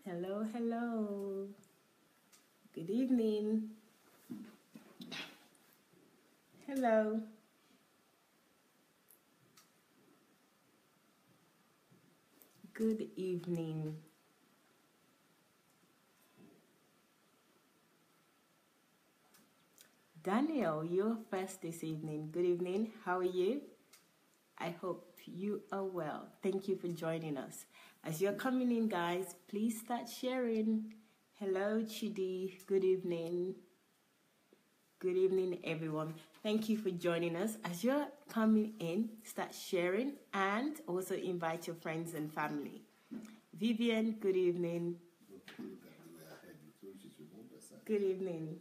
Hello, hello. Good evening. Hello. Good evening. Daniel, you're first this evening. Good evening. How are you? I hope you are well. Thank you for joining us. As you're coming in, guys, please start sharing. Hello, Chidi. Good evening. Good evening, everyone. Thank you for joining us. As you're coming in, start sharing and also invite your friends and family. Vivian, good evening. Good evening.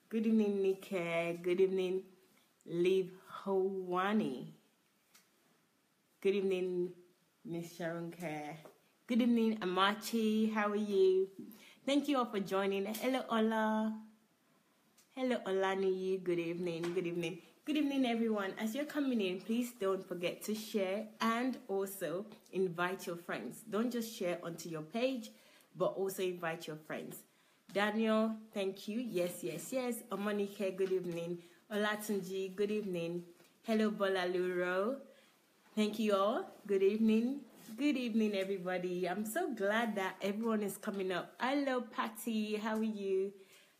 Good evening, Nike. Good evening, Liv Howani. Good evening, Miss Sharon Kerr. Good evening, Amachi. How are you? Thank you all for joining. Hello, Ola. Hello, Olaniyi. Good evening. Good evening. Good evening, everyone. As you're coming in, please don't forget to share and also invite your friends. Don't just share onto your page, but also invite your friends. Daniel, thank you. Yes, yes, yes. Omonike, good evening. Olatunji, good evening. Hello, Bolaluro. Thank you all. Good evening. Good evening, everybody. I'm so glad that everyone is coming up. Hello, Patty. How are you?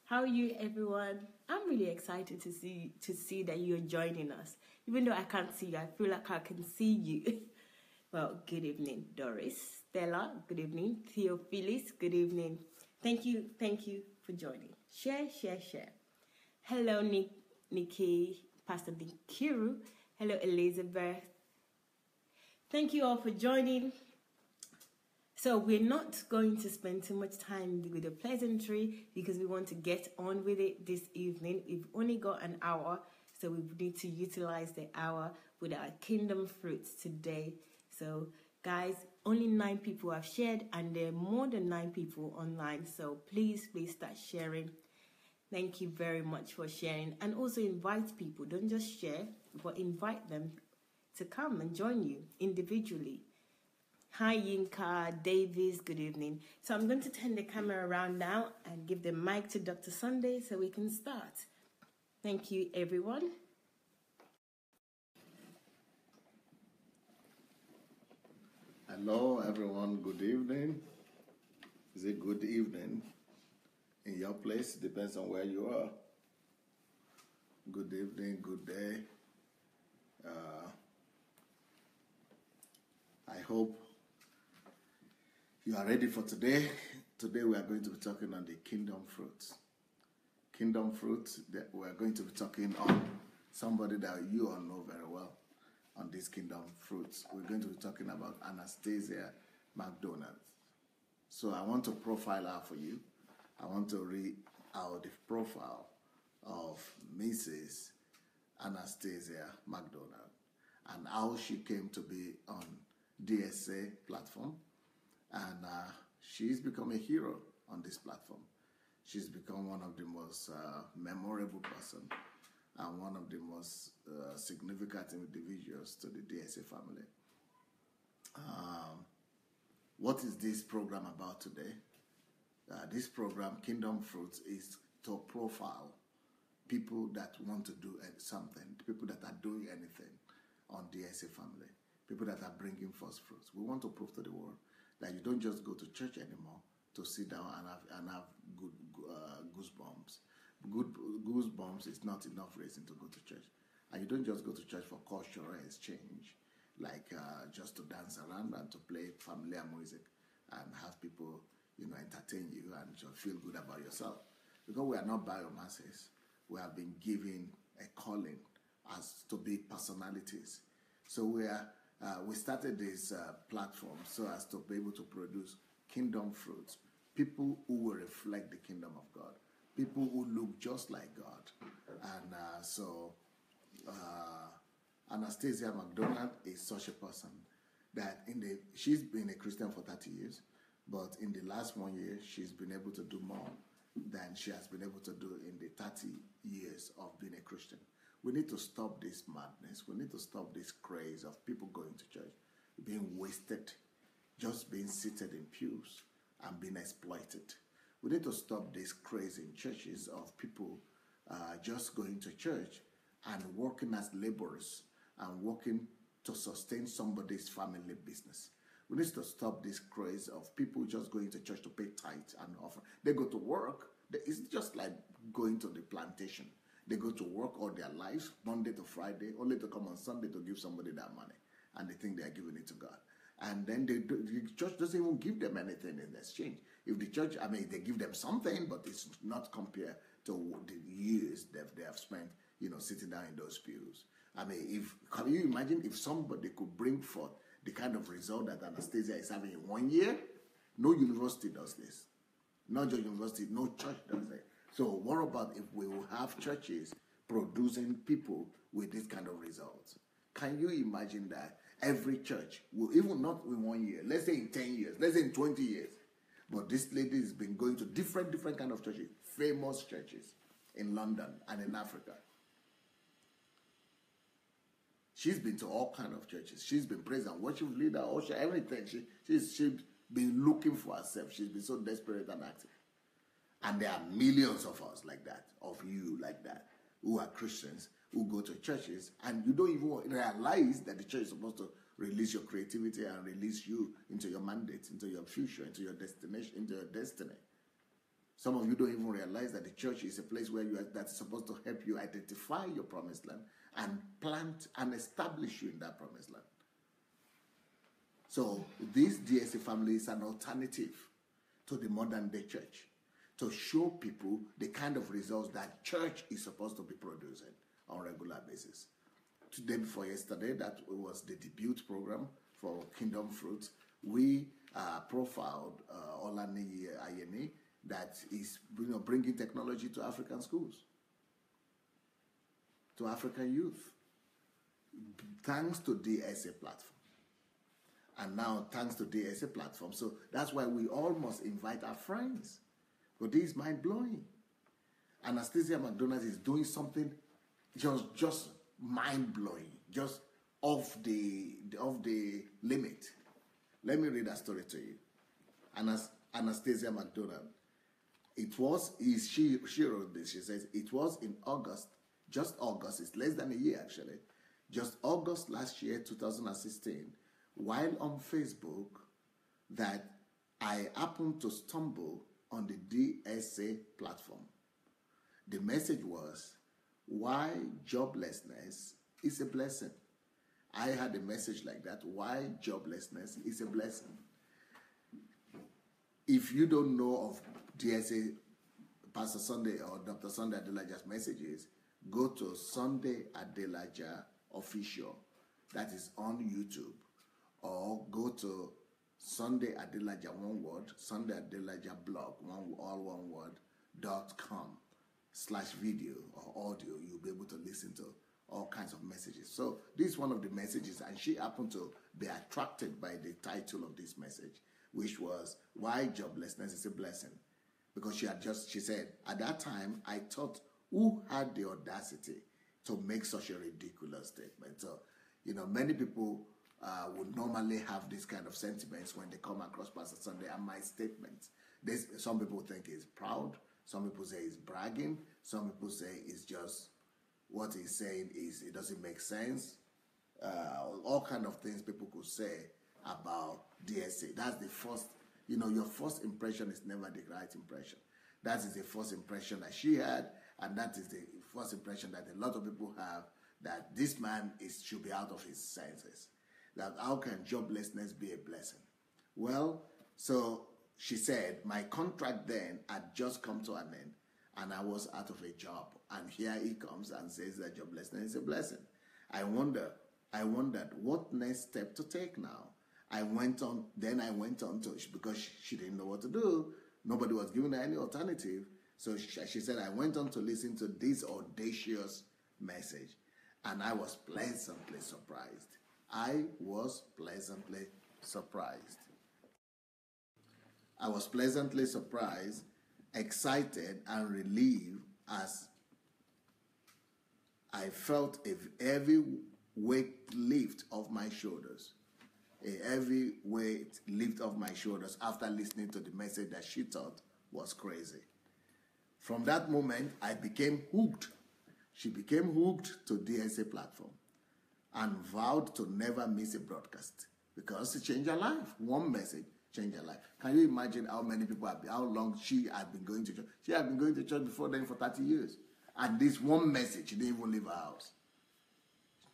How are you, everyone? I'm really excited to see that you're joining us. Even though I can't see you, I feel like I can see you. Well, good evening, Doris. Stella, good evening. Theophilus, good evening. Thank you for joining. Share, share, share. Hello, Nikki, Pastor Nikiru. Hello, Elizabeth. Thank you all for joining. So we're not going to spend too much time with the pleasantry because we want to get on with it this evening. We've only got an hour, so we need to utilize the hour with our kingdom fruits today. So guys, only 9 people have shared and there are more than 9 people online. So please start sharing. Thank you very much for sharing. And also invite people. Don't just share, but invite them to come and join you individually. Hi, Yinka Davis, good evening. So I'm going to turn the camera around now and give the mic to Dr. Sunday so we can start. Thank you, everyone. Hello, everyone. Good evening. Is it good evening? In your place, depends on where you are. Good evening, good day. I hope you are ready for today. Today we are going to be talking on the kingdom fruits. Kingdom fruits, that we are going to be talking on somebody that you all know very well on this kingdom fruits. We're going to be talking about Anastasia Macdonald. So I want to profile her for you. I want to read out the profile of Mrs. Anastasia Macdonald and how she came to be on DSA platform. And she's become a hero on this platform. She's become one of the most memorable person and one of the most significant individuals to the DSA family. What is this program about today? This program, Kingdom Fruits, is to profile people that want to do something, people that are doing anything on DSA family, people that are bringing forth fruits. We want to prove to the world that you don't just go to church anymore to sit down and have good goosebumps. Good goosebumps is not enough reason to go to church. And you don't just go to church for cultural exchange, like just to dance around and to play familiar music and have people, entertain you and just feel good about yourself. Because we are not biomasses. We have been given a calling as to be personalities. So we started this platform so as to be able to produce kingdom fruits, people who will reflect the kingdom of God, people who look just like God. And Anastasia Macdonald is such a person that she's been a Christian for 30 years, but in the last 1 year, she's been able to do more than she has been able to do in the 30 years of being a Christian. We need to stop this madness. We need to stop this craze of people going to church, being wasted, just being seated in pews and being exploited. We need to stop this craze in churches of people just going to church and working as laborers and working to sustain somebody's family business. We need to stop this craze of people just going to church to pay tithe and offer. They go to work. It's just like going to the plantation. They go to work all their lives, Monday to Friday, only to come on Sunday to give somebody that money. And they think they are giving it to God. And then the church doesn't even give them anything in exchange. If the church, they give them something, but it's not compared to the years that they have spent, sitting down in those pews. Can you imagine if somebody could bring forth the kind of result that Anastasia is having in 1 year? No university does this. Not just university, no church does it. So what about if we will have churches producing people with this kind of results? Can you imagine that every church will, even not in 1 year, let's say in 10 years, let's say in 20 years, but this lady has been going to different kind of churches, famous churches in London and in Africa. She's been to all kinds of churches. She's been praise and worship leader, usher, everything. She's been looking for herself. She's been so desperate and active. And there are millions of us like that, of you like that, who are Christians, who go to churches, and you don't even realize that the church is supposed to release your creativity and release you into your mandate, into your future, into your destination, into your destiny. Some of you don't even realize that the church is a place where that's supposed to help you identify your promised land and plant and establish you in that promised land. So this DSA family is an alternative to the modern day church, to show people the kind of results that church is supposed to be producing on a regular basis. Today before yesterday, that was the debut program for Kingdom Fruits. We profiled Olaniyi Ayeni, that is bringing technology to African schools, to African youth, thanks to DSA platform. And now thanks to DSA platform. So that's why we all must invite our friends. But this is mind-blowing. Anastasia Macdonald is doing something just mind-blowing, just off the limit. Let me read that story to you. Anastasia Macdonald. She wrote this. She says, it was in August, just August, it's less than a year actually, just August last year, 2016, while on Facebook, that I happened to stumble on the DSA platform. The message was, why joblessness is a blessing. I had a message like that, why joblessness is a blessing. If you don't know of DSA, Pastor Sunday or Dr. Sunday Adelaja's messages, go to Sunday Adelaja Official, that is on YouTube, or go to Sunday Adelaja, one word, Sunday Adelaja blog, all one word, .com/video or audio. You'll be able to listen to all kinds of messages. So this is one of the messages, and she happened to be attracted by the title of this message, which was, why joblessness is a blessing. Because she said, at that time, I thought, who had the audacity to make such a ridiculous statement? So, many people would normally have this kind of sentiments when they come across Pastor Sunday and my statements. Some people think he's proud. Some people say he's bragging. Some people say it's just what he's saying it doesn't make sense. All kind of things people could say about DSA. That's the first, your first impression is never the right impression. That is the first impression that she had, and that is the first impression that a lot of people have, that this man should be out of his senses. That how can joblessness be a blessing? Well, so she said, my contract then had just come to an end, and I was out of a job. And here he comes and says that joblessness is a blessing. I wondered what next step to take now. I went on to, because she didn't know what to do. Nobody was giving her any alternative. So she said, I went on to listen to this audacious message, and I was pleasantly surprised. I was pleasantly surprised, excited and relieved, as I felt a heavy weight lift off my shoulders. a heavy weight lifted off my shoulders after listening to the message that she thought was crazy. From that moment, I became hooked. She became hooked to DSA platform and vowed to never miss a broadcast because it changed her life. One message changed her life. Can you imagine how many people how long she had been going to church? She had been going to church before then for 30 years. And this one message, she didn't even leave her house.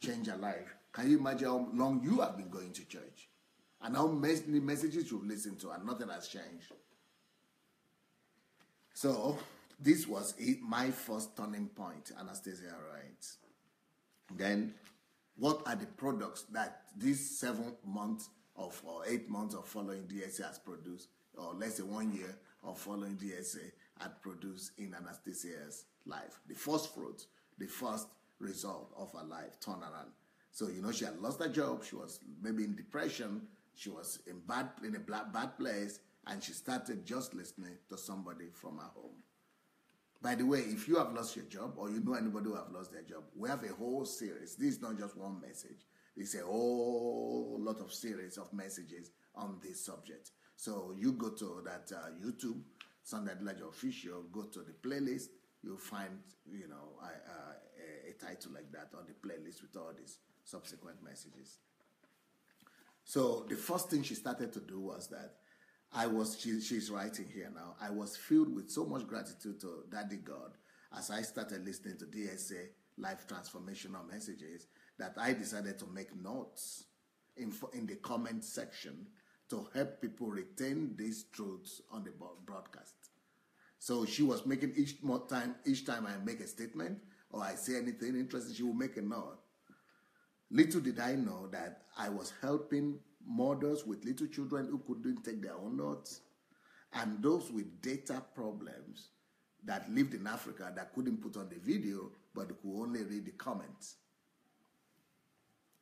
Changed her life. Can you imagine how long you have been going to church? And how many messages you've listened to and nothing has changed? So, this was my first turning point, Anastasia writes. Then, what are the products that this 7 months or 8 months of following DSA has produced, or let's say 1 year of following DSA had produced in Anastasia's life? The first fruit, the first result of her life, turnaround. So, she had lost her job. She was maybe in depression. She was in a bad place, and she started just listening to somebody from her home. By the way, if you have lost your job or you know anybody who have lost their job, we have a whole series. This is not just one message. It's a whole lot of series of messages on this subject. So you go to that YouTube, Sunday Adelaja Official, go to the playlist. You'll find, a title like that on the playlist with all these subsequent messages. So the first thing she started to do was that she's writing here now, I was filled with so much gratitude to Daddy God as I started listening to DSA life transformational messages that I decided to make notes in the comment section to help people retain these truths on the broadcast. So she was making each time I make a statement or I say anything interesting, she will make a note. Little did I know that I was helping mothers with little children who couldn't take their own notes, and those with data problems that lived in Africa that couldn't put on the video but could only read the comments.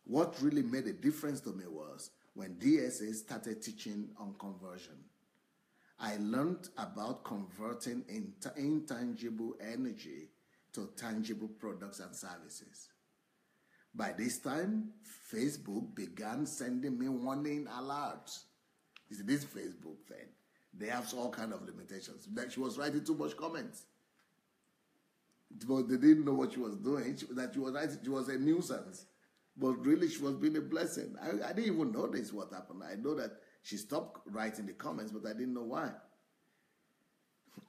What really made a difference to me was when DSA started teaching on conversion. I learned about converting intangible energy to tangible products and services. By this time, Facebook began sending me warning alerts. You see, this Facebook thing, they have all kind of limitations. That she was writing too much comments. But they didn't know what she was doing. She was a nuisance. But really, she was being a blessing. I didn't even notice what happened. I know that she stopped writing the comments, but I didn't know why.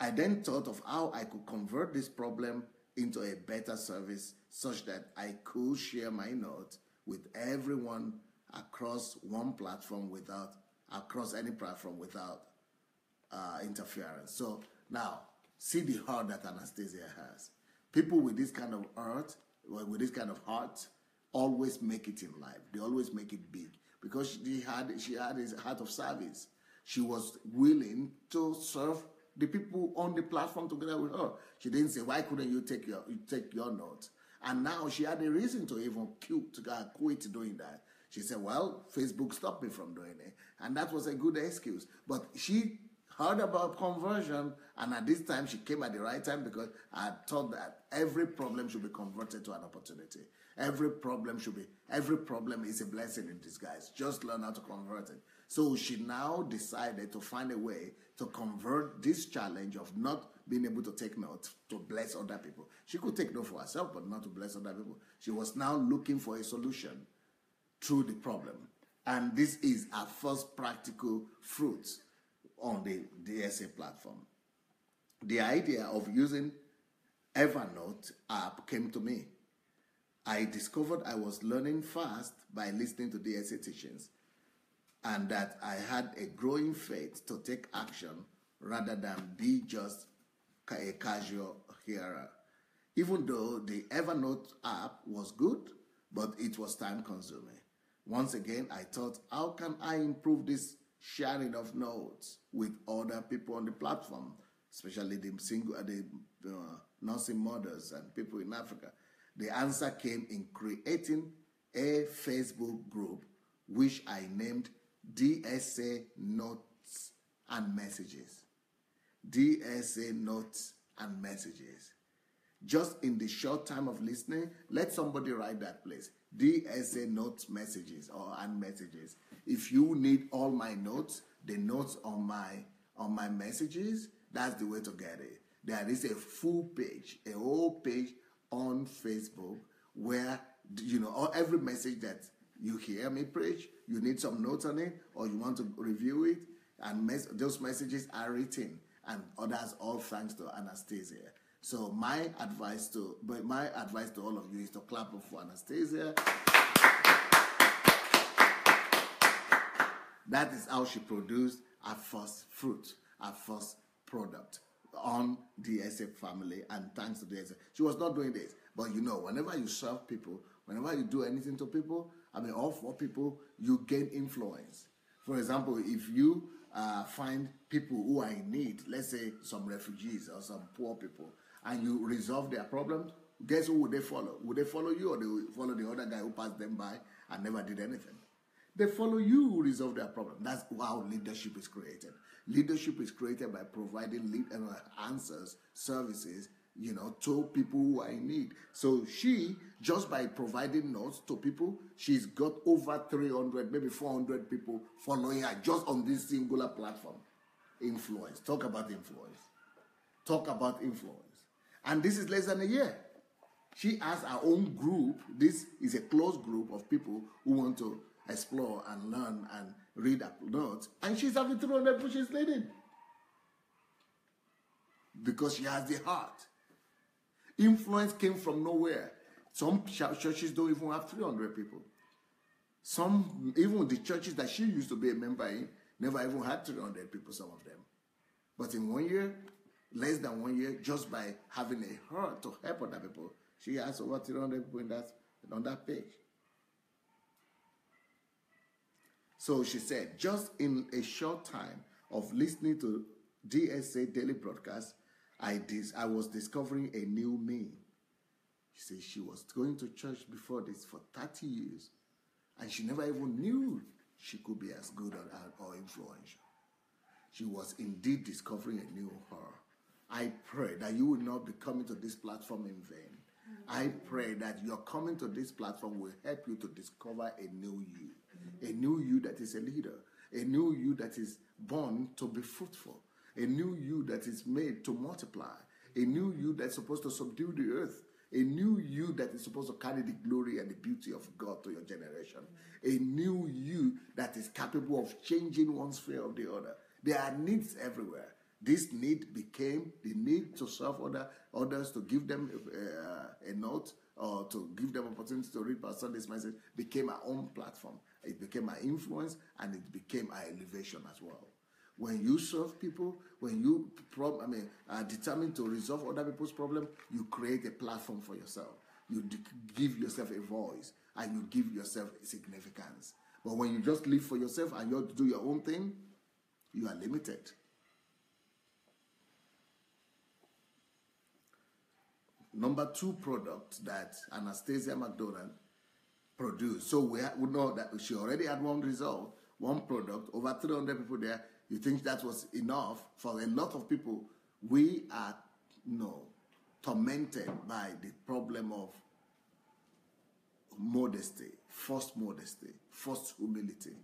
I then thought of how I could convert this problem into a better service such that I could share my notes with everyone across one platform across any platform without interference. So now, see the heart that Anastasia has. People with this kind of heart, always make it in life. They always make it big because she had a heart of service. She was willing to serve the people on the platform together with her. She didn't say, why couldn't you take your notes? And now she had a reason to even quit doing that. She said, well, Facebook stopped me from doing it. And that was a good excuse. But she heard about conversion, and at this time she came at the right time because I thought that every problem should be converted to an opportunity. Every problem is a blessing in disguise. Just learn how to convert it. So she now decided to find a way to convert this challenge of not being able to take notes to bless other people. She could take notes for herself, but not to bless other people. She was now looking for a solution through the problem. And this is our first practical fruit on the DSA platform. The idea of using Evernote app came to me. I discovered I was learning fast by listening to DSA teachings, and that I had a growing faith to take action rather than be just a casual hearer. Even though the Evernote app was good, but it was time-consuming. Once again, I thought, how can I improve this sharing of notes with other people on the platform, especially the nursing mothers and people in Africa? The answer came in creating a Facebook group, which I named DSA Notes and Messages. DSA Notes and Messages. Just in the short time of listening, let somebody write that place. DSA notes messages and messages. If you need all my notes, the notes on my messages, that's the way to get it. There is a full page, a whole page on Facebook where, every message that you hear me preach, you need some notes on it, or you want to review it, and those messages are written, and others all thanks to Anastasia. So my advice to all of you is to clap up for Anastasia. That is how she produced her first fruit, her first product on DSA family, and thanks to DSA. She was not doing this, but whenever you serve people, whenever you do anything to people, or for people, you gain influence. For example, if you find people who are in need, let's say some refugees or some poor people, and you resolve their problems, guess who would they follow? Would they follow you, or they would follow the other guy who passed them by and never did anything? They follow you who resolve their problem. That's how leadership is created. Leadership is created by providing answers, services, to people who are in need. So she, just by providing notes to people, she's got over 300, maybe 400 people following her just on this singular platform. Influence. Talk about influence. Talk about influence. And this is less than a year. She has her own group. This is a close group of people who want to explore and learn and read her notes. And she's having 300 people she's leading. Because she has the heart. Influence came from nowhere. Some churches don't even have 300 people. Some, even the churches that she used to be a member in, never even had 300 people, some of them. But in 1 year, less than 1 year, just by having a heart to help other people, she has over 300 people on that page. So she said, just in a short time of listening to DSA daily broadcast, I was discovering a new me. She said she was going to church before this for 30 years, and she never even knew she could be as good or influential. She was indeed discovering a new her. I pray that you will not be coming to this platform in vain. I pray that your coming to this platform will help you to discover a new you that is a leader, a new you that is born to be fruitful, a new you that is made to multiply, a new you that's supposed to subdue the earth, a new you that is supposed to carry the glory and the beauty of God to your generation, a new you that is capable of changing one sphere of the other. There are needs everywhere. This need became the need to serve others, to give them a note, or to give them opportunity to read Pastor Sunday's message, became our own platform. It became our influence, and it became our elevation as well. When you serve people, when you are determined to resolve other people's problems, you create a platform for yourself. You give yourself a voice, and you give yourself significance. But when you just live for yourself and you do your own thing, you are limited. Number 2 product that Anastasia Macdonald produced. So we know that she already had one result, one product, over 300 people there. You think that was enough? For a lot of people, we are tormented by the problem of modesty, forced humility.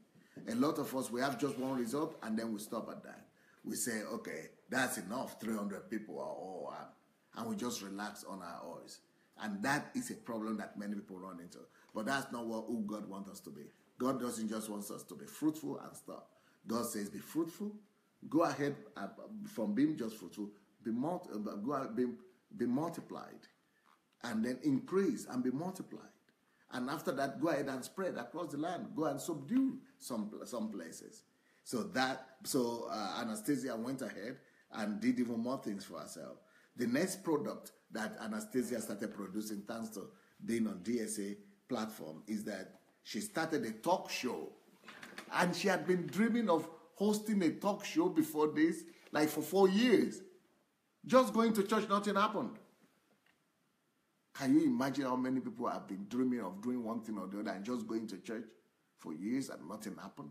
A lot of us, we have just one result, and then we stop at that. We say, okay, that's enough, 300 people are all up. And we just relax on our oars. And that is a problem that many people run into. But that's not who God wants us to be. God doesn't just want us to be fruitful and stop. God says, be fruitful. Go ahead from being just fruitful. Be multiplied. And then increase and be multiplied. And after that, go ahead and spread across the land. Go and subdue some places. So Anastasia went ahead and did even more things for herself. The next product that Anastasia started producing, thanks to being on DSA platform, is that she started a talk show. And she had been dreaming of hosting a talk show before this, like for 4 years. Just going to church, nothing happened. Can you imagine how many people have been dreaming of doing one thing or the other and just going to church for years and nothing happened?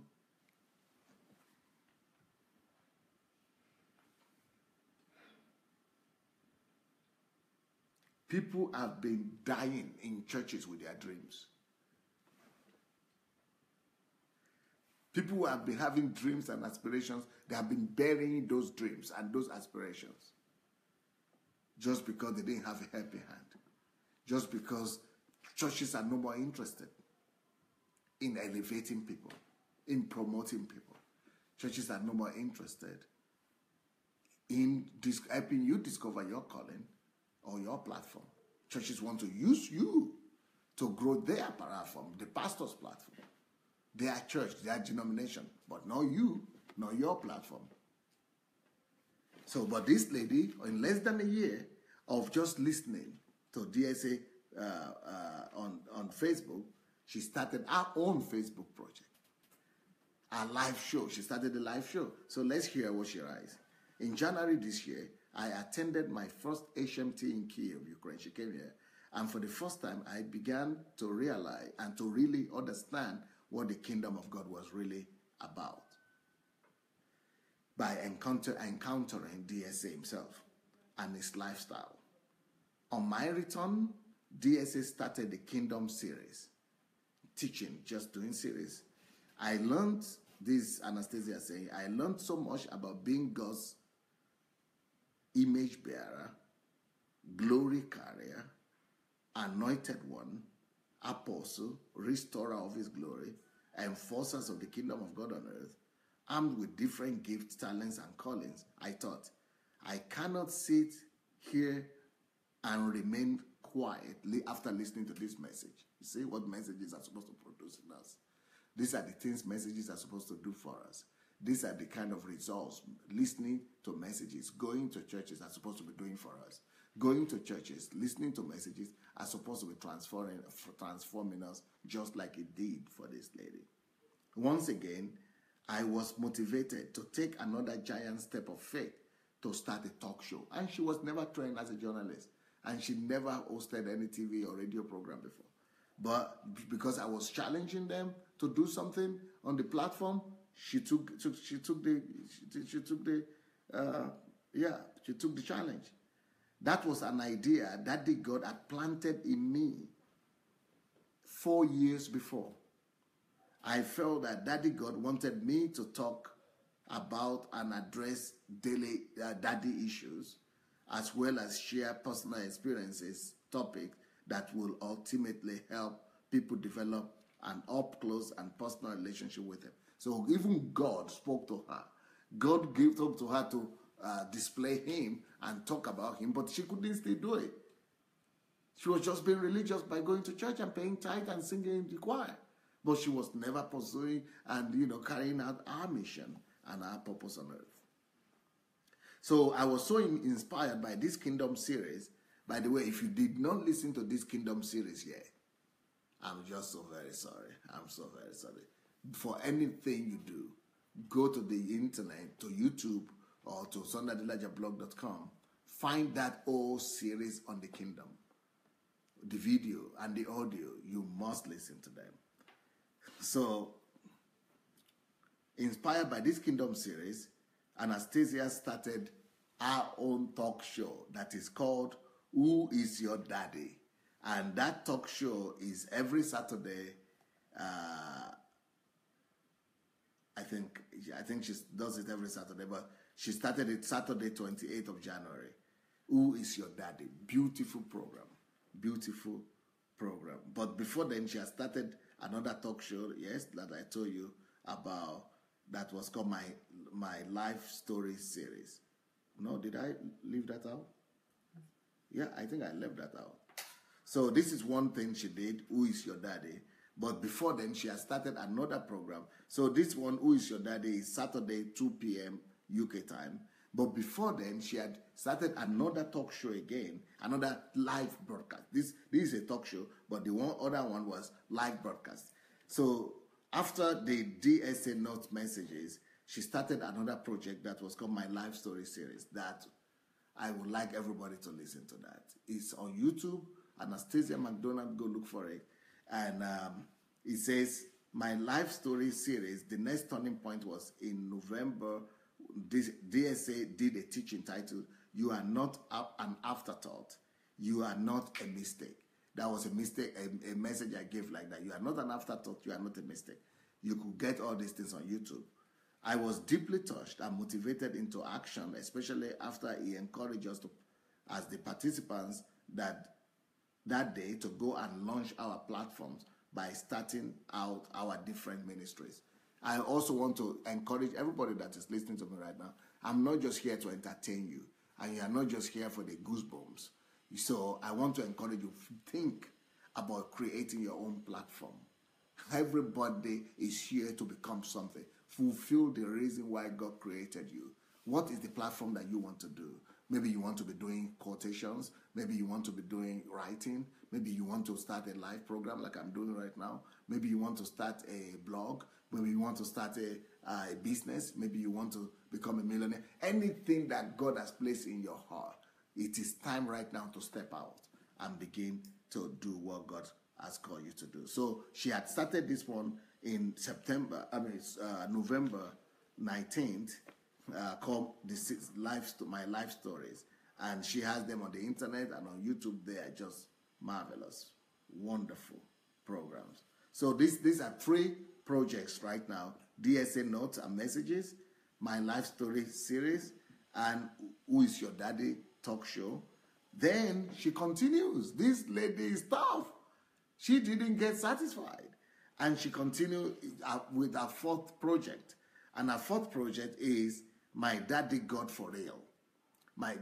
People have been dying in churches with their dreams. People who have been having dreams and aspirations, they have been burying those dreams and those aspirations just because they didn't have a helping hand. Just because churches are no more interested in elevating people, in promoting people. Churches are no more interested in helping you discover your calling or your platform. Churches want to use you to grow their platform, the pastor's platform, their church, their denomination, but not you, not your platform. So, but this lady, in less than a year of just listening to DSA on Facebook, she started her own Facebook project, a live show. She started a live show. So let's hear what she writes. In January this year, I attended my first HMT in Kiev, Ukraine. She came here. And for the first time, I began to realize and to really understand what the kingdom of God was really about by encountering DSA himself and his lifestyle. On my return, DSA started the Kingdom series, teaching, just doing series. I learned, this Anastasia saying, I learned so much about being God's image bearer, glory carrier, anointed one, apostle, restorer of his glory, enforcers of the kingdom of God on earth, armed with different gifts, talents, and callings. I thought, I cannot sit here and remain quietly after listening to this message. You see what messages are supposed to produce in us. These are the things messages are supposed to do for us. These are the kind of results listening to messages, going to churches are supposed to be doing for us. Going to churches, listening to messages are supposed to be transforming us just like it did for this lady. Once again, I was motivated to take another giant step of faith to start a talk show. And she was never trained as a journalist. And she never hosted any TV or radio program before. But because I was challenging them to do something on the platform, she took the challenge. That was an idea that God had planted in me 4 years before. I felt that Daddy God wanted me to talk about and address daily daddy issues, as well as share personal experiences, topics that will ultimately help people develop an up-close and personal relationship with him. So even God spoke to her. God gave up to her to display him and talk about him, but she couldn't still do it. She was just being religious by going to church and paying tithe and singing in the choir. But she was never pursuing and, carrying out our mission and our purpose on earth. So I was so inspired by this Kingdom series. By the way, if you did not listen to this Kingdom series yet, I'm just so very sorry. I'm so very sorry. For anything you do, go to the internet, to YouTube, or to adelajablog.com. Find that whole series on the Kingdom. The video and the audio, you must listen to them. So, inspired by this Kingdom series, Anastasia started her own talk show that is called Who Is Your Daddy? And that talk show is every Saturday. I think she does it every Saturday, but she started it Saturday, 28th of January. Who Is Your Daddy? Beautiful program. Beautiful program. But before then, she has started another talk show, yes, that I told you about, that was called my life story series. No, did I leave that out? Yeah, I think I left that out. So this is one thing she did, Who Is Your Daddy? But before then, she has started another program. So this one, Who Is Your Daddy, is Saturday, 2 p.m. UK time. But before then, she had started another talk show again, another live broadcast. This is a talk show, but the other one was live broadcast. So after the DSA note messages, she started another project that was called My Life Story Series that I would like everybody to listen to that. It's on YouTube. Anastasia Macdonald, go look for it. And it says, My Life Story Series, the next turning point was in November. DSA did a teaching titled, You Are Not an Afterthought. You are not a mistake. That was a mistake, a message I gave like that. You are not an afterthought. You are not a mistake. You could get all these things on YouTube. I was deeply touched and motivated into action, especially after he encouraged us to, as the participants that day, to go and launch our platforms by starting out our different ministries. I also want to encourage everybody that is listening to me right now. I'm not just here to entertain you, and you are not just here for the goosebumps. So I want to encourage you to think about creating your own platform. Everybody is here to become something. Fulfill the reason why God created you. What is the platform that you want to do? Maybe you want to be doing quotations. Maybe you want to be doing writing. Maybe you want to start a live program like I'm doing right now. Maybe you want to start a blog. Maybe you want to start a business. Maybe you want to become a millionaire. Anything that God has placed in your heart, it is time right now to step out and begin to do what God has called you to do. So she had started this one in November 19th, called My Life Stories. And she has them on the internet and on YouTube. They are just marvelous, wonderful programs. So these are 3 projects right now: DSA Notes and Messages, My Life Story series, and Who Is Your Daddy talk show. Then she continues. This lady is tough. She didn't get satisfied. And she continued with her 4th project. And her 4th project is My Daddy God for Real.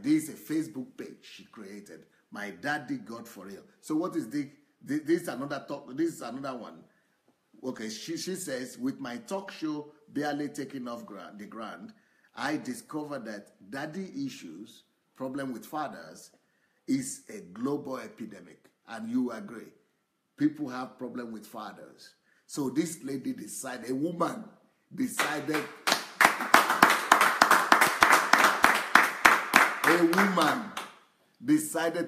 This is a Facebook page she created. My Daddy God for Real. So what is this is another talk. This is another one. Okay, she says, with my talk show barely taking off the ground, I discovered that daddy issues, problem with fathers, is a global epidemic. And you agree. People have problem with fathers. So this lady decided, a woman decided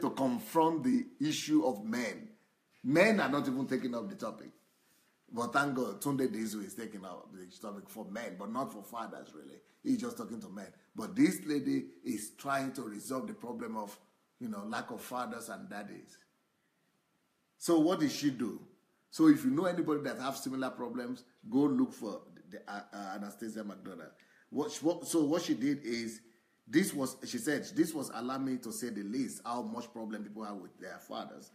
to confront the issue of men. Men are not even taking up the topic. But thank God, Tunde Dizu is taking up the topic for men, but not for fathers, really. He's just talking to men. But this lady is trying to resolve the problem of, lack of fathers and daddies. So what did she do? So if you know anybody that have similar problems, go look for Anastasia Macdonald. So what she did is, she said, this was allowing me to say the least, how much problem people have with their fathers.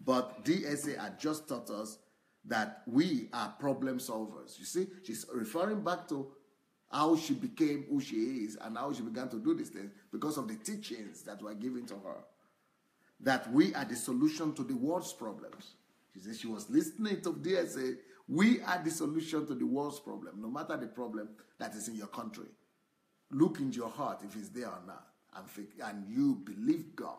But DSA had just taught us that we are problem solvers. You see, she's referring back to how she became who she is and how she began to do these things because of the teachings that were given to her. That we are the solution to the world's problems. She said she was listening to DSA. We are the solution to the world's problem, no matter the problem that is in your country. Look into your heart if it's there or not, and you believe God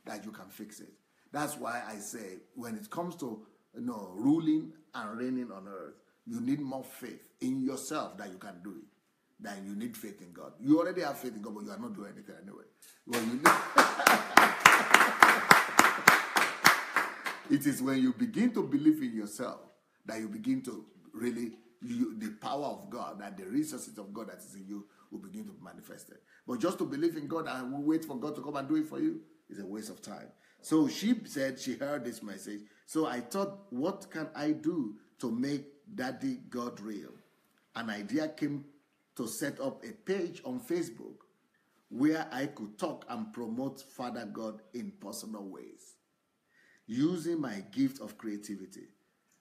that you can fix it. That's why I say, when it comes to ruling and reigning on earth, you need more faith in yourself that you can do it than you need faith in God. You already have faith in God, but you are not doing anything anyway. Well, it is when you begin to believe in yourself that you begin to really, the power of God, that the resources of God that is in you will begin to be manifested. But just to believe in God and wait for God to come and do it for you is a waste of time. So she said she heard this message. So I thought, what can I do to make Daddy God real? An idea came to set up a page on Facebook where I could talk and promote Father God in personal ways, using my gift of creativity.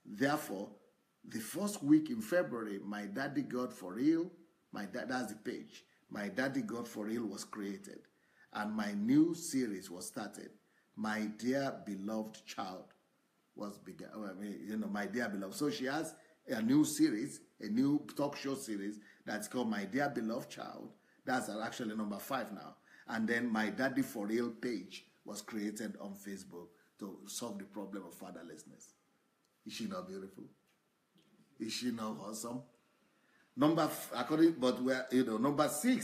Therefore, the first week in February, My Daddy God for Real, that's the page, My Daddy God for Real was created, and my new series was started. My Dear Beloved Child was begun. My Dear Beloved. So she has a new series, a new talk show series that's called My Dear Beloved Child. That's actually number 5 now. And then My Daddy for Real page was created on Facebook to solve the problem of fatherlessness. Is she not beautiful? Is she not awesome? Number 6,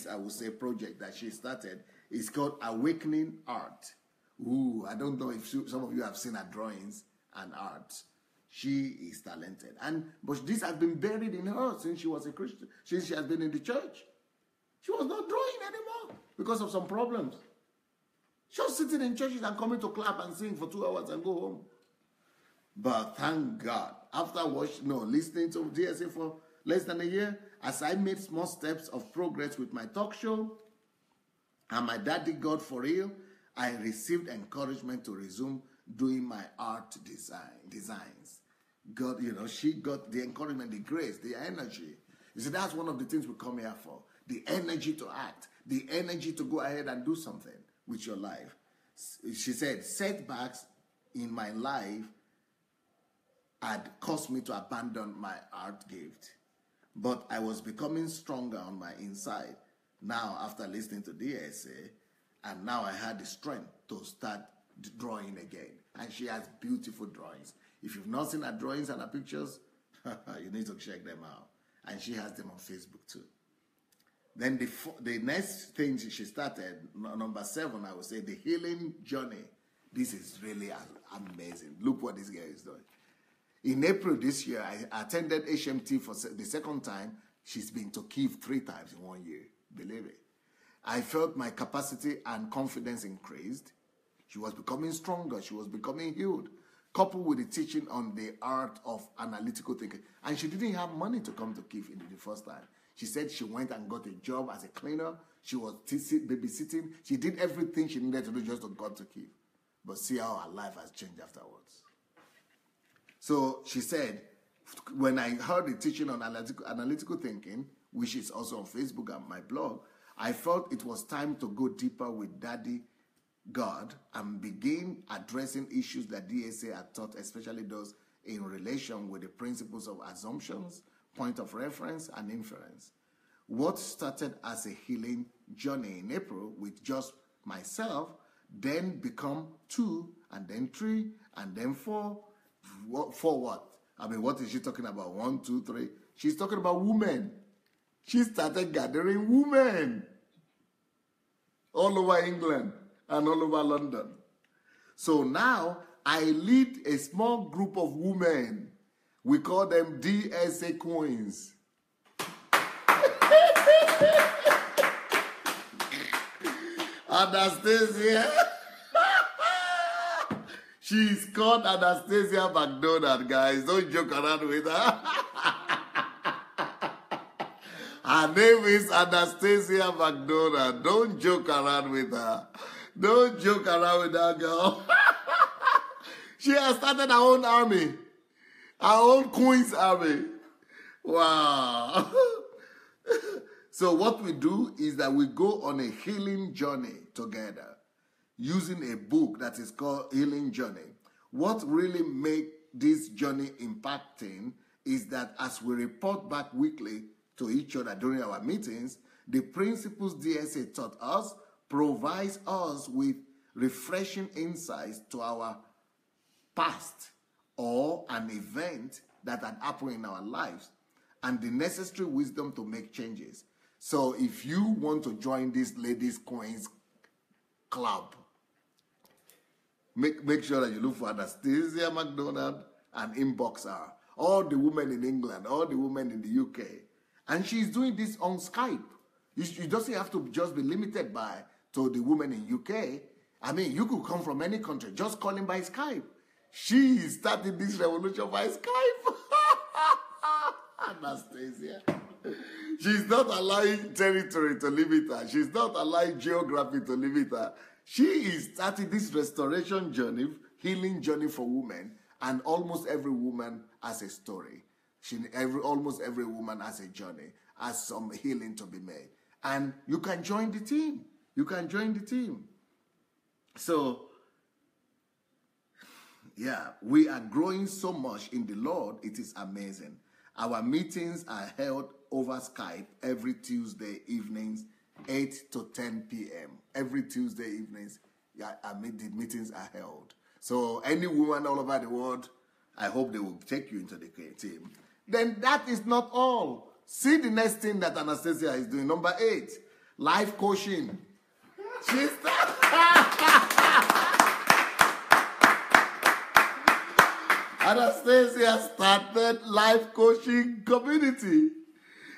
I would say, project that she started is called Awakening Art. Ooh, I don't know if some of you have seen her drawings and art. She is talented. But this has been buried in her since she was a Christian, since she has been in the church. She was not drawing anymore because of some problems. Just sitting in churches and coming to clap and sing for 2 hours and go home. But thank God, after listening to DSA for less than a year, as I made small steps of progress with my talk show and my daddy God for real, I received encouragement to resume doing my art designs. God, she got the encouragement, the grace, the energy. You see, that's one of the things we come here for. The energy to act, the energy to go ahead and do something with your life. She said, setbacks in my life had caused me to abandon my art gift. But I was becoming stronger on my inside. Now, after listening to DSA, and now I had the strength to start drawing again. And she has beautiful drawings. If you've not seen her drawings and her pictures, you need to check them out. And she has them on Facebook too. Then the next thing she started, number 7, I would say, the healing journey. This is really amazing. Look what this girl is doing. In April this year, I attended HMT for the second time. She's been to Kyiv 3 times in 1 year. Believe it. I felt my capacity and confidence increased. She was becoming stronger. She was becoming healed, coupled with the teaching on the art of analytical thinking. And she didn't have money to come to Kyiv in the first time. She said she went and got a job as a cleaner. She was babysitting. She did everything she needed to do just to go to Kyiv. But see how her life has changed afterwards. So she said, when I heard the teaching on analytical thinking, which is also on Facebook and my blog, I felt it was time to go deeper with Daddy God and begin addressing issues that DSA had taught, especially those in relation with the principles of assumptions, point of reference, and inference. What started as a healing journey in April with just myself then become 2, and then 3, and then 4. For what? I mean, what is she talking about? 1, 2, 3. She's talking about women. She started gathering women all over England and all over London. So now I lead a small group of women. We call them DSA Queens. Anastasia. She's called Anastasia Macdonald, guys. Don't joke around with her. Her name is Anastasia Macdonald. Don't joke around with her. Don't joke around with that girl. She has started her own army. Her own Queen's army. Wow. So what we do is that we go on a healing journey together using a book that is called Healing Journey. What really makes this journey impacting is that as we report back weekly to each other during our meetings, the principles DSA taught us provides us with refreshing insights to our past or an event that had happened in our lives and the necessary wisdom to make changes. So if you want to join this Ladies Queens Club, make sure that you look for Anastasia Macdonald and inbox her. All the women in England, all the women in the UK. And she's doing this on Skype. You doesn't have to just be limited to the women in UK. I mean, you could come from any country, just calling by Skype. She started this revolution by Skype. Anastasia. She's not allowing territory to limit her. She's not allowing geography to limit her. She is starting this restoration journey, healing journey for women, and almost every woman has a story. Almost every woman has a journey, has some healing to be made. And you can join the team. You can join the team. So, yeah, we are growing so much in the Lord, it is amazing. Our meetings are held over Skype every Tuesday evenings, 8 to 10 p.m. Every Tuesday evenings, the meetings are held. So any woman all over the world, I hope they will take you into the team. Then that is not all. See the next thing that Anastasia is doing. Number 8, life coaching. She's Anastasia started life coaching community.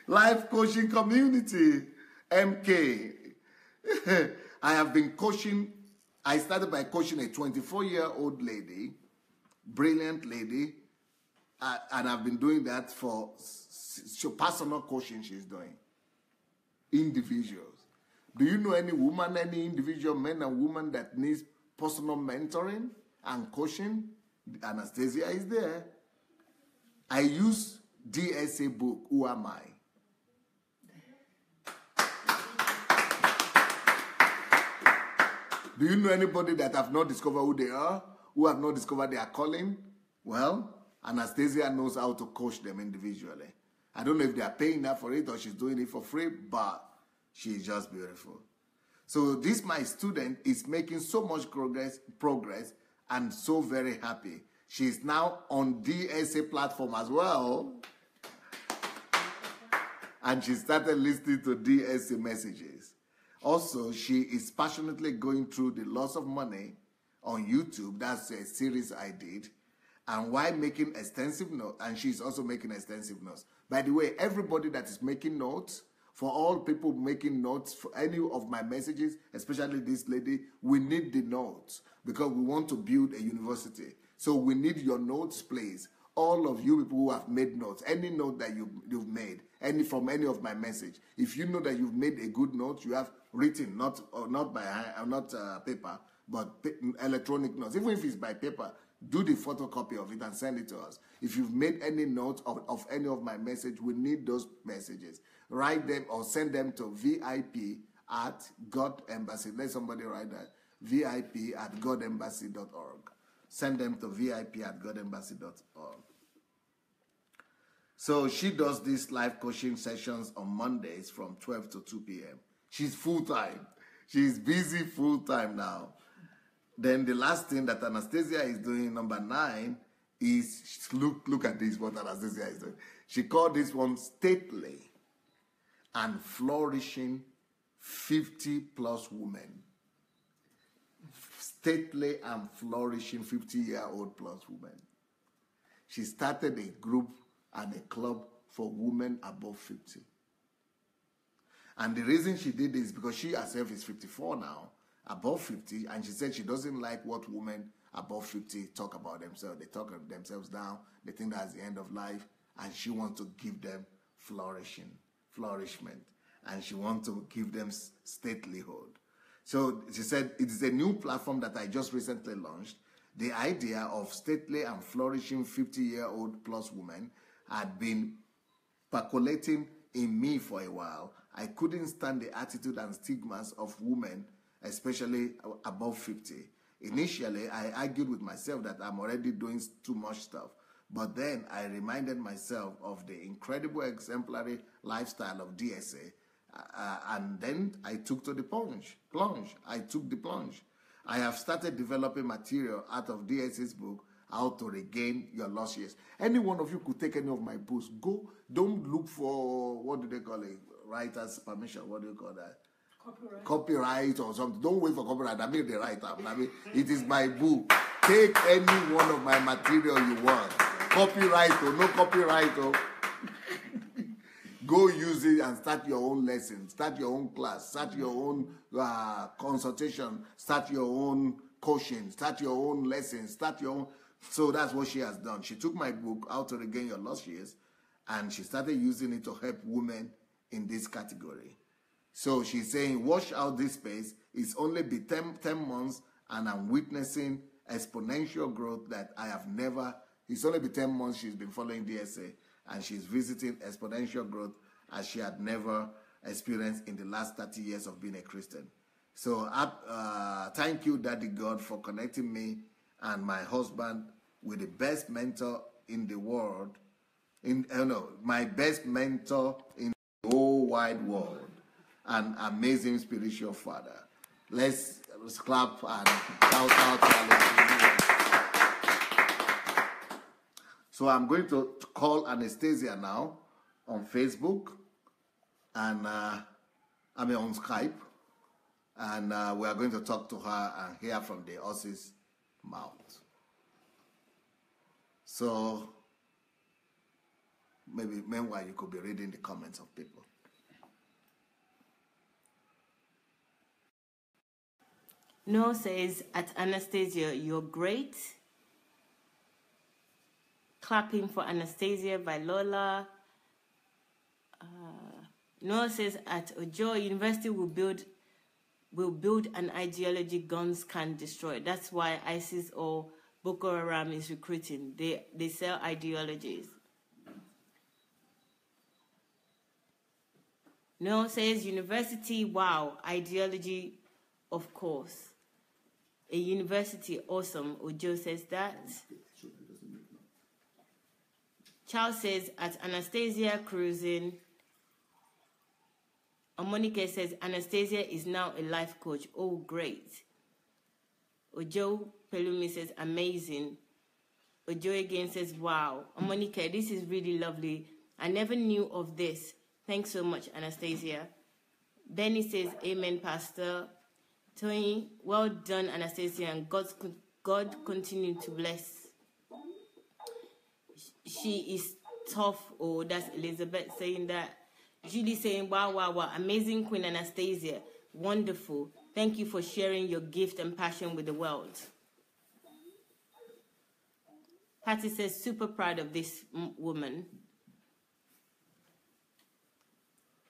Life coaching community, MK. I have been coaching I started by coaching a 24-year-old lady, brilliant lady, and I've been doing that for personal coaching she's doing. Individuals. Do you know any woman, any individual, men and women that needs personal mentoring and coaching? Anastasia is there. I use DSA book, Who Am I? Do you know anybody that have not discovered who they are, who have not discovered their calling? Well, Anastasia knows how to coach them individually. I don't know if they are paying her for it or she's doing it for free, but she's just beautiful. So this, my student, is making so much progress and so very happy. She's now on DSA platform as well. And she started listening to DSA messages. Also, she is passionately going through the loss of money on YouTube. That's a series I did. And while making extensive notes, and she's also making extensive notes. By the way, everybody that is making notes, for all people making notes for any of my messages, especially this lady, we need the notes because we want to build a university. So we need your notes, please. All of you people who have made notes, any note that you've made, from any of my message, if you know that you've made a good note, you have written, not by hand, not paper, but electronic notes. Even if it's by paper, do the photocopy of it and send it to us. If you've made any notes of any of my message, we need those messages. Write them or send them to VIP@God Embassy. Let somebody write that. VIP@godembassy.org. Send them to VIP@godembassy.org. So she does these live coaching sessions on Mondays from 12 to 2 p.m. She's full-time. She's busy full-time now. Then the last thing that Anastasia is doing, number 9, is, look at this, what Anastasia is doing. She called this one Stately and Flourishing 50-plus Women. Stately and Flourishing 50-year-old plus women. She started a group and a club for women above 50. And the reason she did this is because she herself is 54 now, above 50, and she said she doesn't like what women above 50 talk about themselves. They talk themselves down. They think that's the end of life, and she wants to give them flourishment, and she wants to give them statelyhood. So she said it is a new platform that I just recently launched. The idea of stately and flourishing 50-year-old plus women had been percolating in me for a while. I couldn't stand the attitude and stigmas of women, especially above 50. Initially, I argued with myself that I'm already doing too much stuff. But then I reminded myself of the incredible exemplary lifestyle of DSA. And then I took to the plunge. I took the plunge. I have started developing material out of DSA's book, How to Regain Your Lost Years. Any one of you could take any of my books. Go, don't look for, what do they call it? Writer's permission. What do you call that? Copyright or something. Don't wait for copyright. I mean the writer. I mean, it is my book. Take any one of my material you want. Copyright or no copyright or... Go use it and start your own lesson, start your own class, start your own consultation, start your own coaching, start your own lessons, start your own. So that's what she has done. She took my book, How to Regain Your Lost Years, and she started using it to help women in this category. So she's saying, watch out this space. It's only been 10 months, and I'm witnessing exponential growth that I have never. It's only been 10 months she's been following DSA. And she's visiting exponential growth as she had never experienced in the last 30 years of being a Christian. So thank you, Daddy God, for connecting me and my husband with the best mentor in the world. My best mentor in the whole wide world. An amazing spiritual father. Let's clap and shout out to Alex. So I'm going to call Anastasia now on Facebook and on Skype, and we are going to talk to her and hear from the horse's mouth. So maybe meanwhile you could be reading the comments of people. Noel says, at Anastasia, you're great. Clapping for Anastasia by Lola. Noel says, at Ojo, university will build an ideology guns can destroy. That's why ISIS or Boko Haram is recruiting. They sell ideologies. Noel says, university, wow, ideology, of course. A university, awesome. Ojo says that. Charles says, at Anastasia cruising. Monica says, Anastasia is now a life coach. Oh, great. Ojo Pelumi says, amazing. Ojo again says, wow. Monica, this is really lovely. I never knew of this. Thanks so much, Anastasia. Benny says, amen, Pastor. Tony, well done, Anastasia, and God continue to bless. She is tough. Oh, that's Elizabeth saying that. Julie saying, wow, wow, wow. Amazing Queen Anastasia. Wonderful. Thank you for sharing your gift and passion with the world. Patty says, super proud of this woman.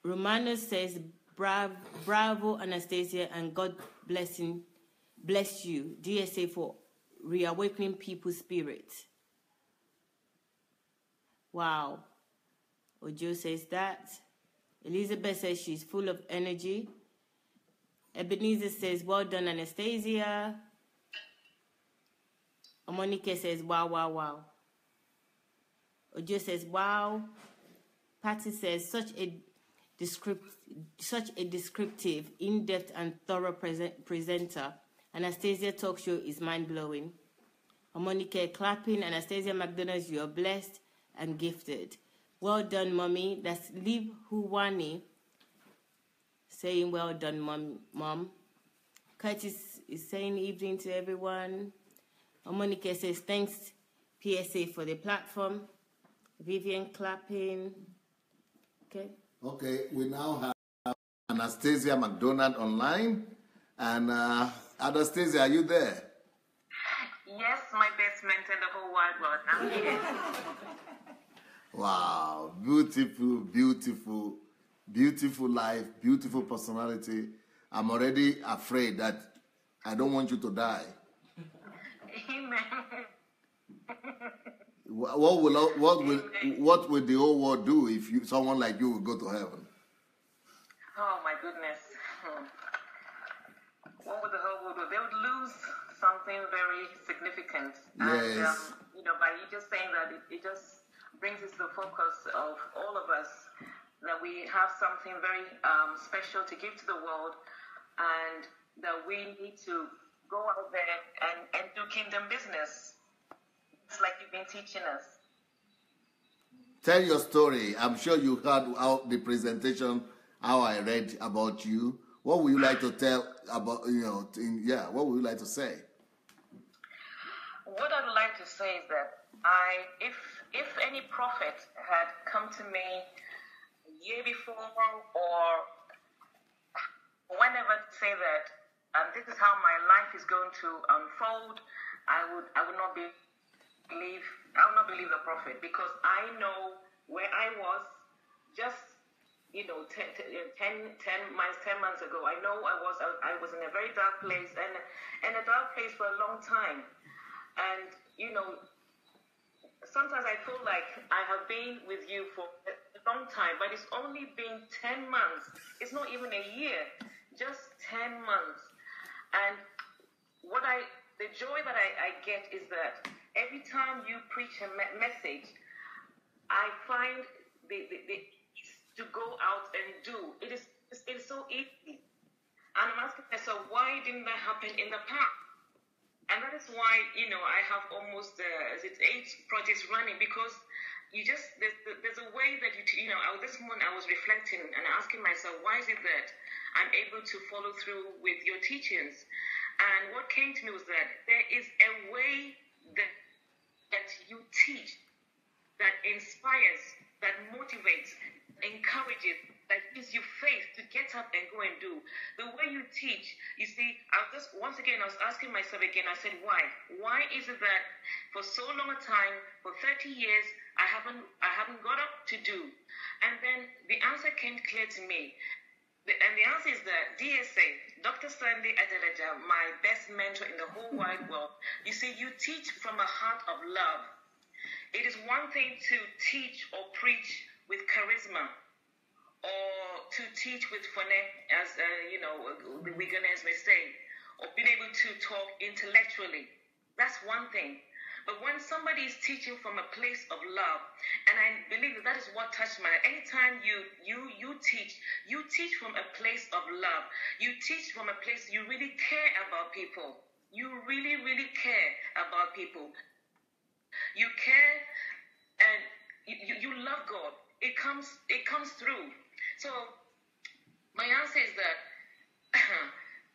Romano says, bravo, Anastasia, and God bless you, DSA, for reawakening people's spirit. Wow. Ojo says that. Elizabeth says she's full of energy. Ebenezer says, well done, Anastasia. Monica says, wow, wow, wow. Ojo says, wow. Patty says, such a descriptive, in-depth, and thorough presenter. Anastasia talk show is mind-blowing. Monica clapping. Anastasia Macdonald, you are blessed and gifted. Well done, Mommy. That's Liv Huwani saying, well done, Mom. Curtis is saying evening to everyone. Monica says, thanks, PSA, for the platform. Vivian clapping. Okay, we now have Anastasia Macdonald online. And Anastasia, are you there? Yes, my best mentor in the whole wide world. I'm here. Wow, beautiful, beautiful, beautiful life, beautiful personality. I'm already afraid that I don't want you to die. Amen. What will the whole world do if someone like you will go to heaven? Oh my goodness. What would the whole world do? They would lose something very significant. Yes. And by you just saying that, it just brings us the focus of all of us that we have something very special to give to the world, and that we need to go out there and do kingdom business. It's like you've been teaching us. Tell your story. I'm sure you heard the presentation, how I read about you. What would you like to tell about, what would you like to say? What I would like to say is that if any prophet had come to me a year before or whenever to say that this is how my life is going to unfold, I would not believe the prophet, because I know where I was just 10 months ago. I know I was in a very dark place, and a dark place for a long time. And sometimes I feel like I have been with you for a long time, but it's only been 10 months. It's not even a year, just 10 months. And the joy that I get is that every time you preach a message, I find to go out and do. It's so easy. And I'm asking myself, why didn't that happen in the past? And that is why, I have almost 8 projects running, because there's a way that this morning I was reflecting and asking myself, why is it that I'm able to follow through with your teachings? And what came to me was that there is a way that you teach that inspires, that motivates, encourages, that gives you faith to get up and go and do. The way you teach, you see, I was asking myself again, I said, why? Why is it that for so long a time, for 30 years, I haven't got up to do? And then the answer came clear to me. And the answer is that DSA, Dr. Sandy Adelaja, my best mentor in the whole wide world, you see, you teach from a heart of love. It is one thing to teach or preach with charisma, or to teach with phonetics, as the Wiganers may say, or being able to talk intellectually. That's one thing. But when somebody is teaching from a place of love, and I believe that is what touched my life. Anytime you teach from a place of love. You teach from a place you really care about people. You really, really care about people. You care, and you love God. It comes through. So my answer is that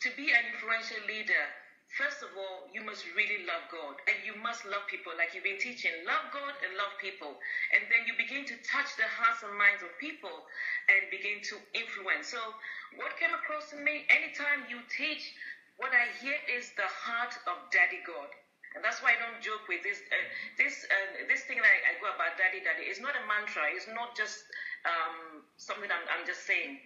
to be an influential leader, first of all, you must really love God, and you must love people, like you've been teaching. Love God and love people. And then you begin to touch the hearts and minds of people and begin to influence. So what came across to me, anytime you teach, what I hear is the heart of Daddy God. And that's why I don't joke with this. This thing that I go about Daddy. It's not a mantra. It's not just something I'm just saying.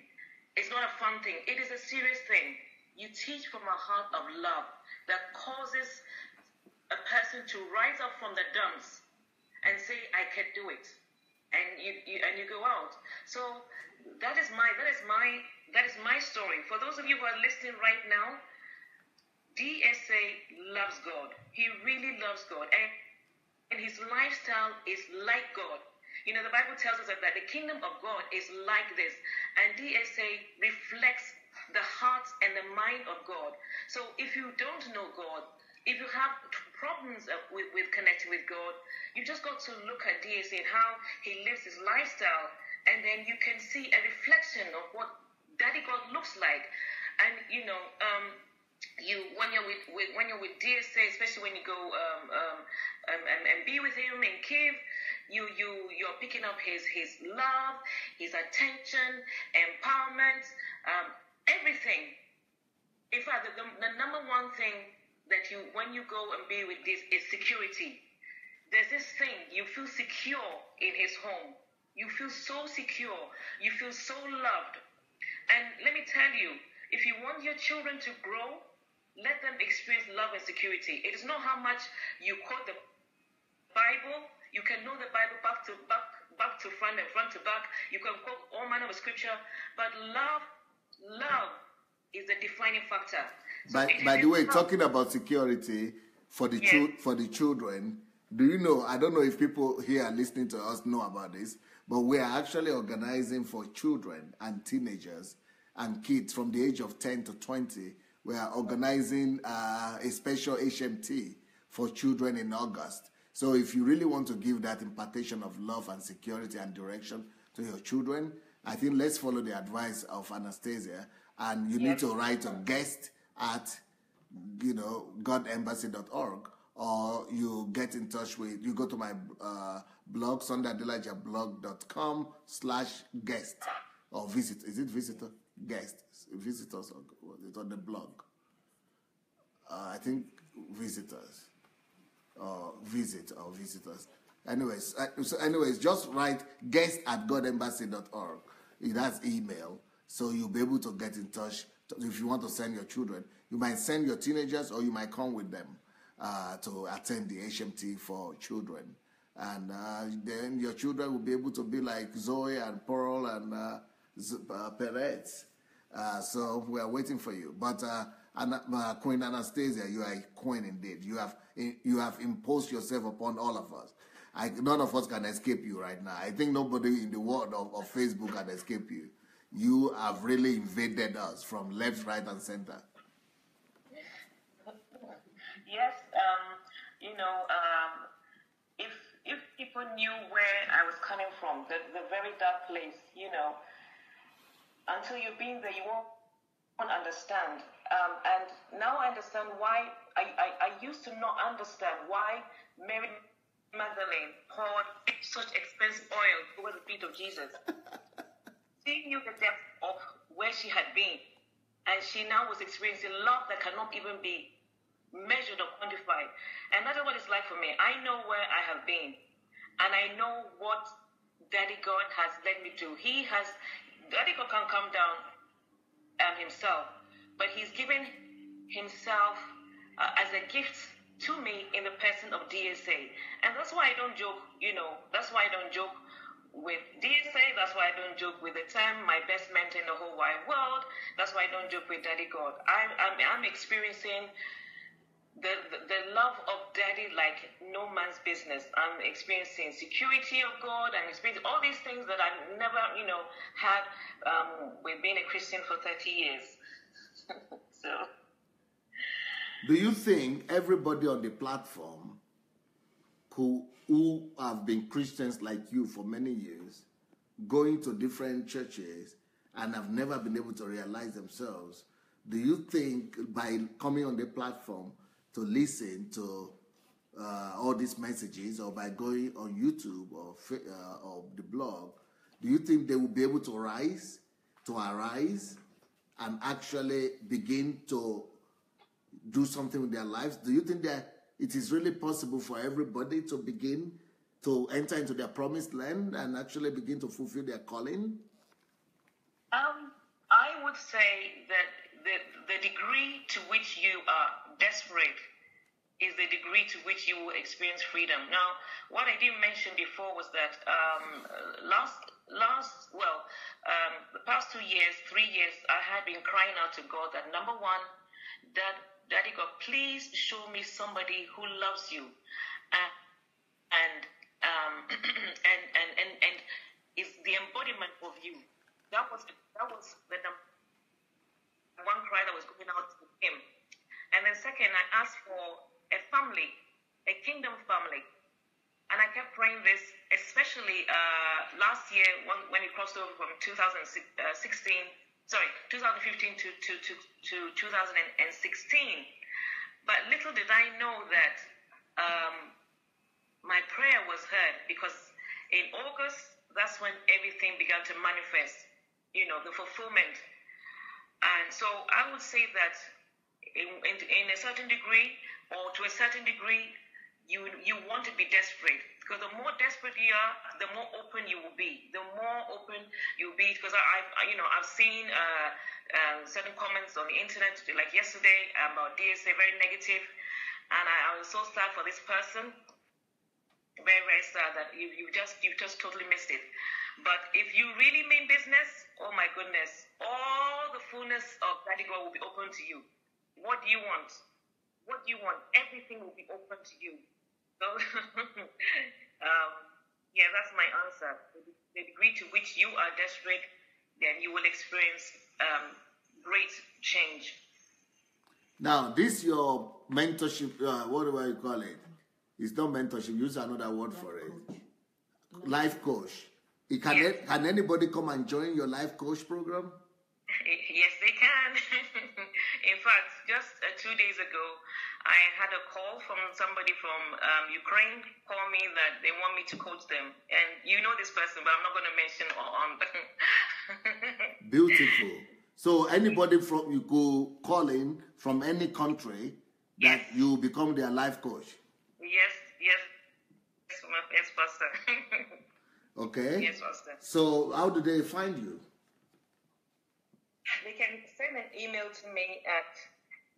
It's not a fun thing. It is a serious thing. You teach from a heart of love that causes a person to rise up from the dumps and say, I can do it. And you go out. So that is my story. For those of you who are listening right now, DSA loves God. He really loves God. And his lifestyle is like God. You know, the Bible tells us that the kingdom of God is like this. And DSA reflects the heart and the mind of God. So if you don't know God, if you have problems with connecting with God, you just got to look at DSA and how he lives his lifestyle, and then you can see a reflection of what Daddy God looks like. And when you're with DSA, especially when you go and be with him in Kiev, you're picking up his love, his attention, empowerment, everything. In fact, the number one thing that when you go and be with this is security. There's this thing, you feel secure in his home. You feel so secure. You feel so loved. And let me tell you, if you want your children to grow, let them experience love and security. It is not how much you quote the Bible. You can know the Bible back to front and front to back. You can quote all manner of scripture. But love is the defining factor. So by the way, talking about security for the children, do you know, I don't know if people here listening to us know about this, but we are actually organizing for children and teenagers and kids from the age of 10 to 20. We are organizing a special HMT for children in August. So if you really want to give that impartation of love and security and direction to your children, I think let's follow the advice of Anastasia, and you need to write a guest at godembassy.org, or you get in touch with, you go to my blog, sundaydelajablog.com/guest, or visit. Is it visitor? Guest. Visitors, or it's on the blog. I think visitors, or visit, or visitors. Anyways, just write guest at godembassy.org. That's email. So you'll be able to get in touch. If you want to send your children, you might send your teenagers, or you might come with them to attend the HMT for children. And then your children will be able to be like Zoe and Pearl and Perez. So we are waiting for you. But Queen Anastasia, you are a queen indeed. You have imposed yourself upon all of us. None of us can escape you right now. I think nobody in the world of Facebook can escape you. You have really invaded us from left, right, and center. Yes, if people knew where I was coming from, the very dark place, until you've been there, you won't understand. And now I understand why. I used to not understand why Mary Magdalene poured such expensive oil over the feet of Jesus. Seeing you the depth of where she had been. And she now was experiencing love that cannot even be measured or quantified. And that's what it's like for me. I know where I have been. And I know what Daddy God has led me to. Daddy God can come down himself. But he's given himself as a gift to me in the person of DSA. And that's why I don't joke, that's why I don't joke with DSA. That's why I don't joke with the term my best mentor in the whole wide world. That's why I don't joke with Daddy God. I'm experiencing the love of Daddy like no man's business. I'm experiencing security of God. I'm experiencing all these things that I've never, had with being a Christian for 30 years. So... Do you think everybody on the platform who have been Christians like you for many years, going to different churches and have never been able to realize themselves, do you think by coming on the platform to listen to all these messages, or by going on YouTube or the blog, do you think they will be able to arise and actually begin to do something with their lives? Do you think that it is really possible for everybody to begin to enter into their promised land and actually begin to fulfill their calling? I would say that the degree to which you are desperate is the degree to which you will experience freedom. Now, what I didn't mention before was that the past 2 years, 3 years, I had been crying out to God that, number one, that Daddy God, please show me somebody who loves you and is the embodiment of you. That was the number one cry that was going out to him. And then second, I asked for a family, a kingdom family. And I kept praying this, especially last year when it crossed over from 2015 to 2016. But little did I know that my prayer was heard, because in August, that's when everything began to manifest, the fulfillment. And so I would say that in a certain degree, or to a certain degree, you want to be desperate, because the more desperate you are, the more open you will be. The more open you'll be, because I've seen certain comments on the internet, like yesterday, about DSA, very negative, and I was so sad for this person. Very, very sad that you've just totally missed it. But if you really mean business, oh my goodness, all the fullness of Daddy God will be open to you. What do you want? What do you want? Everything will be open to you. So, that's my answer. The degree to which you are desperate, then you will experience great change. Now, this your mentorship, what do I call it? It's not mentorship, use another word for it. Life coach. Can anybody come and join your life coach program? Yes, they can. In fact, just 2 days ago, I had a call from somebody from Ukraine, call me that they want me to coach them. And you know this person, but I'm not going to mention on. Beautiful. So anybody from you go calling from any country that you become their life coach. Yes, Pastor. Okay. Yes, Pastor. So how do they find you? They can send an email to me at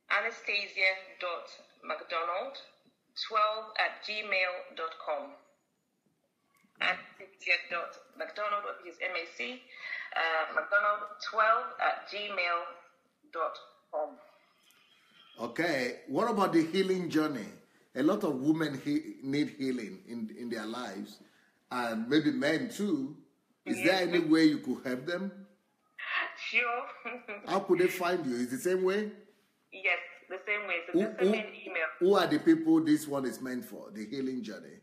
anastasia.macdonald12@gmail.com. Anastasia.macdonald, which is MAC, macdonald12@gmail.com. Okay. What about the healing journey? A lot of women need healing in their lives, and maybe men too. Is there any way you could help them? Sure. How could they find you? Is it the same way? Yes, the same way. So just send me an email. Who are the people this one is meant for, the healing journey?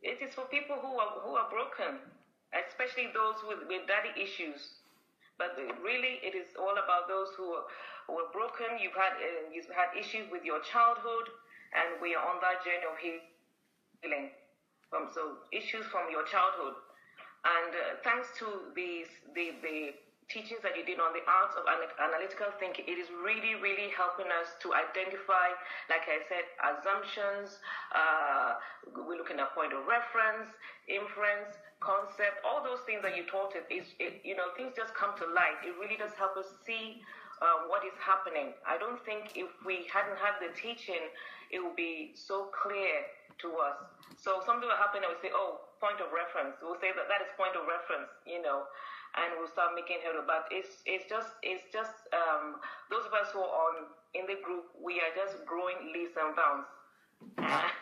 It is for people who are broken, especially those with daddy issues. But really, it is all about those who are broken. You've had issues with your childhood, and we are on that journey of healing. So issues from your childhood. And thanks to the teachings that you did on the art of analytical thinking, it is really, really helping us to identify, like I said, assumptions. We're looking at point of reference, inference, concept, all those things that you taught us. Things just come to light. It really does help us see what is happening. I don't think if we hadn't had the teaching, it would be so clear to us. So something will happen and we say, oh, point of reference. We'll say that is point of reference, and we'll start making head of. But it's just those of us who are in the group, we are just growing leaps and bounds.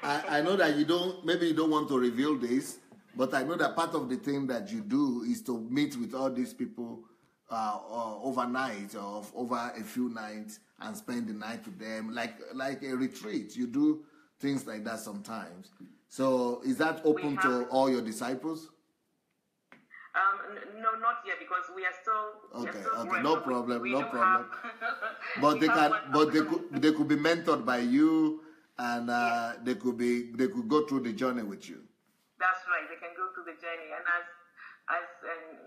I know that you don't want to reveal this, but I know that part of the thing that you do is to meet with all these people overnight or over a few nights and spend the night with them, like a retreat. You do things like that sometimes. So is that open to all your disciples? No, not yet, because we are still. Okay, no problem. But they could be mentored by you, and yes. they could go through the journey with you. That's right. They can go through the journey, and as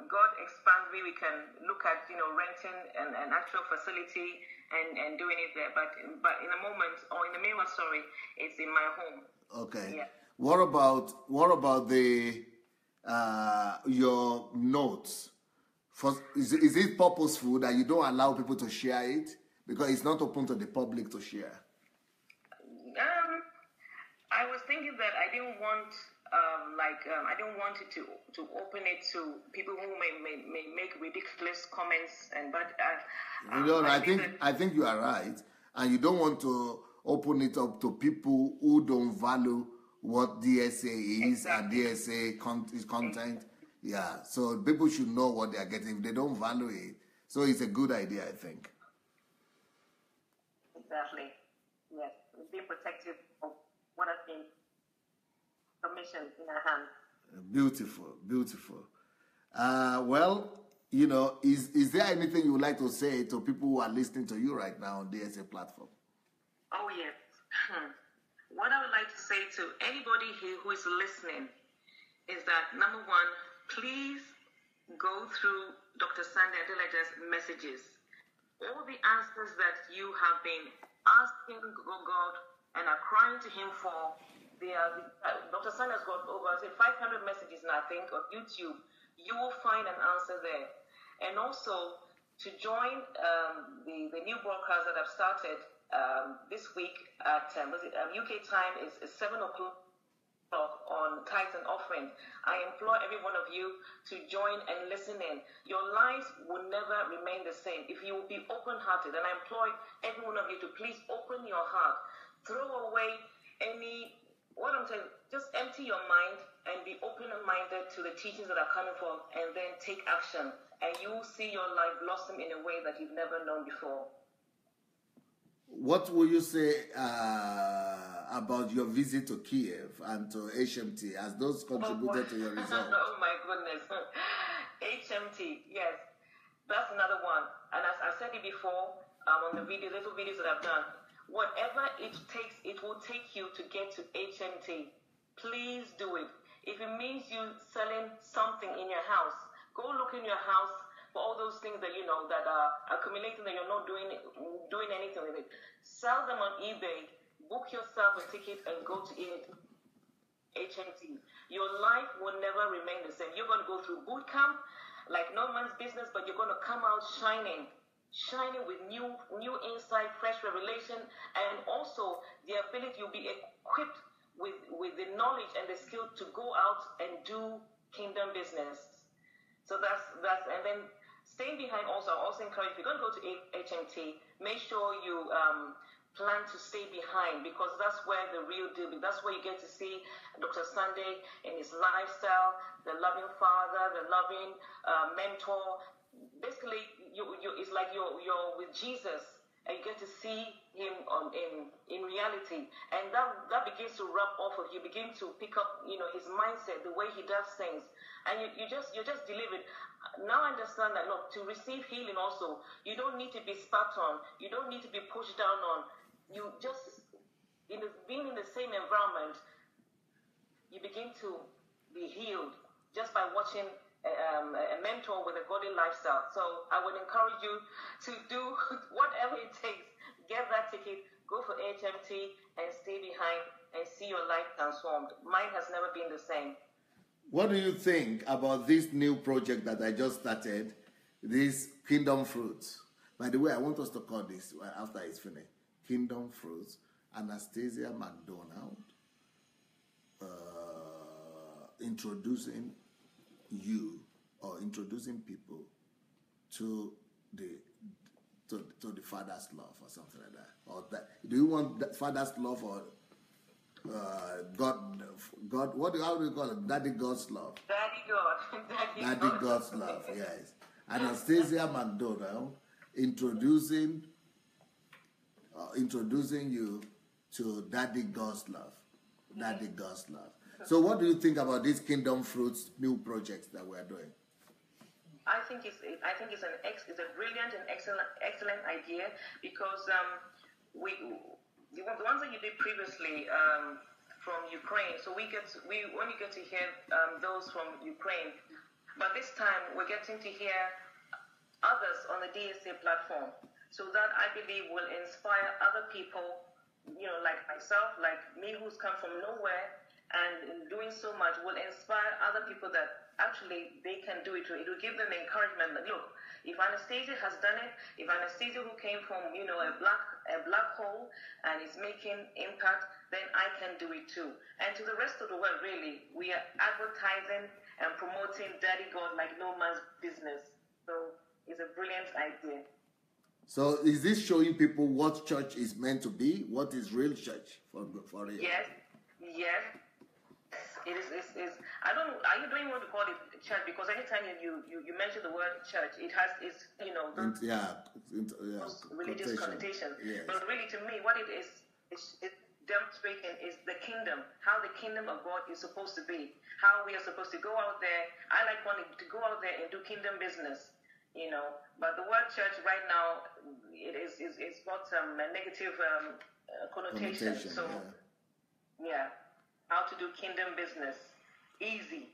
God expands me, we can look at renting an actual facility and doing it there. But in a moment, or in the meanwhile, it's in my home. Okay. Yeah. What about the your notes? Is it purposeful that you don't allow people to share it because it's not open to the public to share? I was thinking that I didn't want I didn't want it to open it to people who may make ridiculous comments I think you are right, and you don't want to open it up to people who don't value what DSA is. Exactly. And DSA is content. Yeah, so people should know what they are getting if they don't value it. So it's a good idea, I think. Exactly. Yes, be protective of what has been commissioned in our hands. Beautiful. Is there anything you would like to say to people who are listening to you right now on DSA platform? Oh, yes. What I would like to say to anybody here who is listening is that, number one, please go through Dr. Sandy Adelaja's messages. All the answers that you have been asking God and are crying to him for, Dr. Sandy has got over 500 messages now, I think, on YouTube. You will find an answer there. And also, to join the new broadcast that I've started this week at UK time is 7 o'clock on tithes and offering. I implore every one of you to join and listen in. Your lives will never remain the same if you will be open-hearted. And I implore every one of you to please open your heart. Throw away just empty your mind and be open-minded to the teachings that are coming forth, and then take action. And you will see your life blossom in a way that you've never known before. What will you say about your visit to Kiev and to HMT? As those contributed to your result? Oh my goodness. HMT, yes. That's another one. And as I said it before, on the little videos that I've done, whatever it takes, it will take you to get to HMT. Please do it. If it means you selling something in your house, go look in your house for all those things that that are accumulating that you're not doing anything with it. Sell them on eBay, book yourself a ticket and go to HMT. Your life will never remain the same. You're going to go through boot camp like no man's business, but you're going to come out shining with new insight, fresh revelation, and also the ability. You'll be equipped with the knowledge and the skill to go out and do kingdom business. So that's and then staying behind also. I also encourage, if you're going to go to HMT, make sure you plan to stay behind, because that's where the real deal is. That's where you get to see Dr. Sunday in his lifestyle, the loving father, the loving mentor. Basically, it's like you're with Jesus, and you get to see him in reality, and that begins to rub off of you. Begin to pick up, his mindset, the way he does things, and you're just delivered. Now I understand that, look, to receive healing also, you don't need to be spat on, you don't need to be pushed down on. You just, being in the same environment, you begin to be healed just by watching a mentor with a godly lifestyle. So I would encourage you to do whatever it takes. Get that ticket, go for HMT, and stay behind and see your life transformed. Mine has never been the same. What do you think about this new project that I just started, this Kingdom Fruits? By the way, I want us to call this, after it's finished, Kingdom Fruits, Anastasia Macdonald, introducing you or introducing people to the Father's love or something like that. Or that, do you want that Father's love or God, how do you call it? Daddy God's love. Daddy God. Daddy God's love, yes. Anastasia Macdonald introducing you to Daddy God's love. Daddy God's love. So what do you think about these Kingdom Fruits new projects that we're doing? I think it's a brilliant and excellent idea, because the ones that you did previously from Ukraine. So we only get to hear those from Ukraine, but this time we're getting to hear others on the DSA platform. So that, I believe, will inspire other people, like myself, like me, who's come from nowhere, and in doing so much will inspire other people that actually they can do it too. It will give them encouragement that, look, if Anastasia has done it, if Anastasia, who came from a black hole and is making impact, then I can do it too. And to the rest of the world, really, we are advertising and promoting Daddy God like no man's business. So it's a brilliant idea. So is this showing people what church is meant to be? What is real church for real? Yes. It is. I don't even want to call it church, because anytime you mention the word church, it has religious connotation. Yes. But really, to me, what it is demonstrating is the kingdom, how the kingdom of God is supposed to be, how we are supposed to go out there. I like wanting to go out there and do kingdom business, But the word church right now, it's got some negative connotation. So yeah. How to do kingdom business. Easy.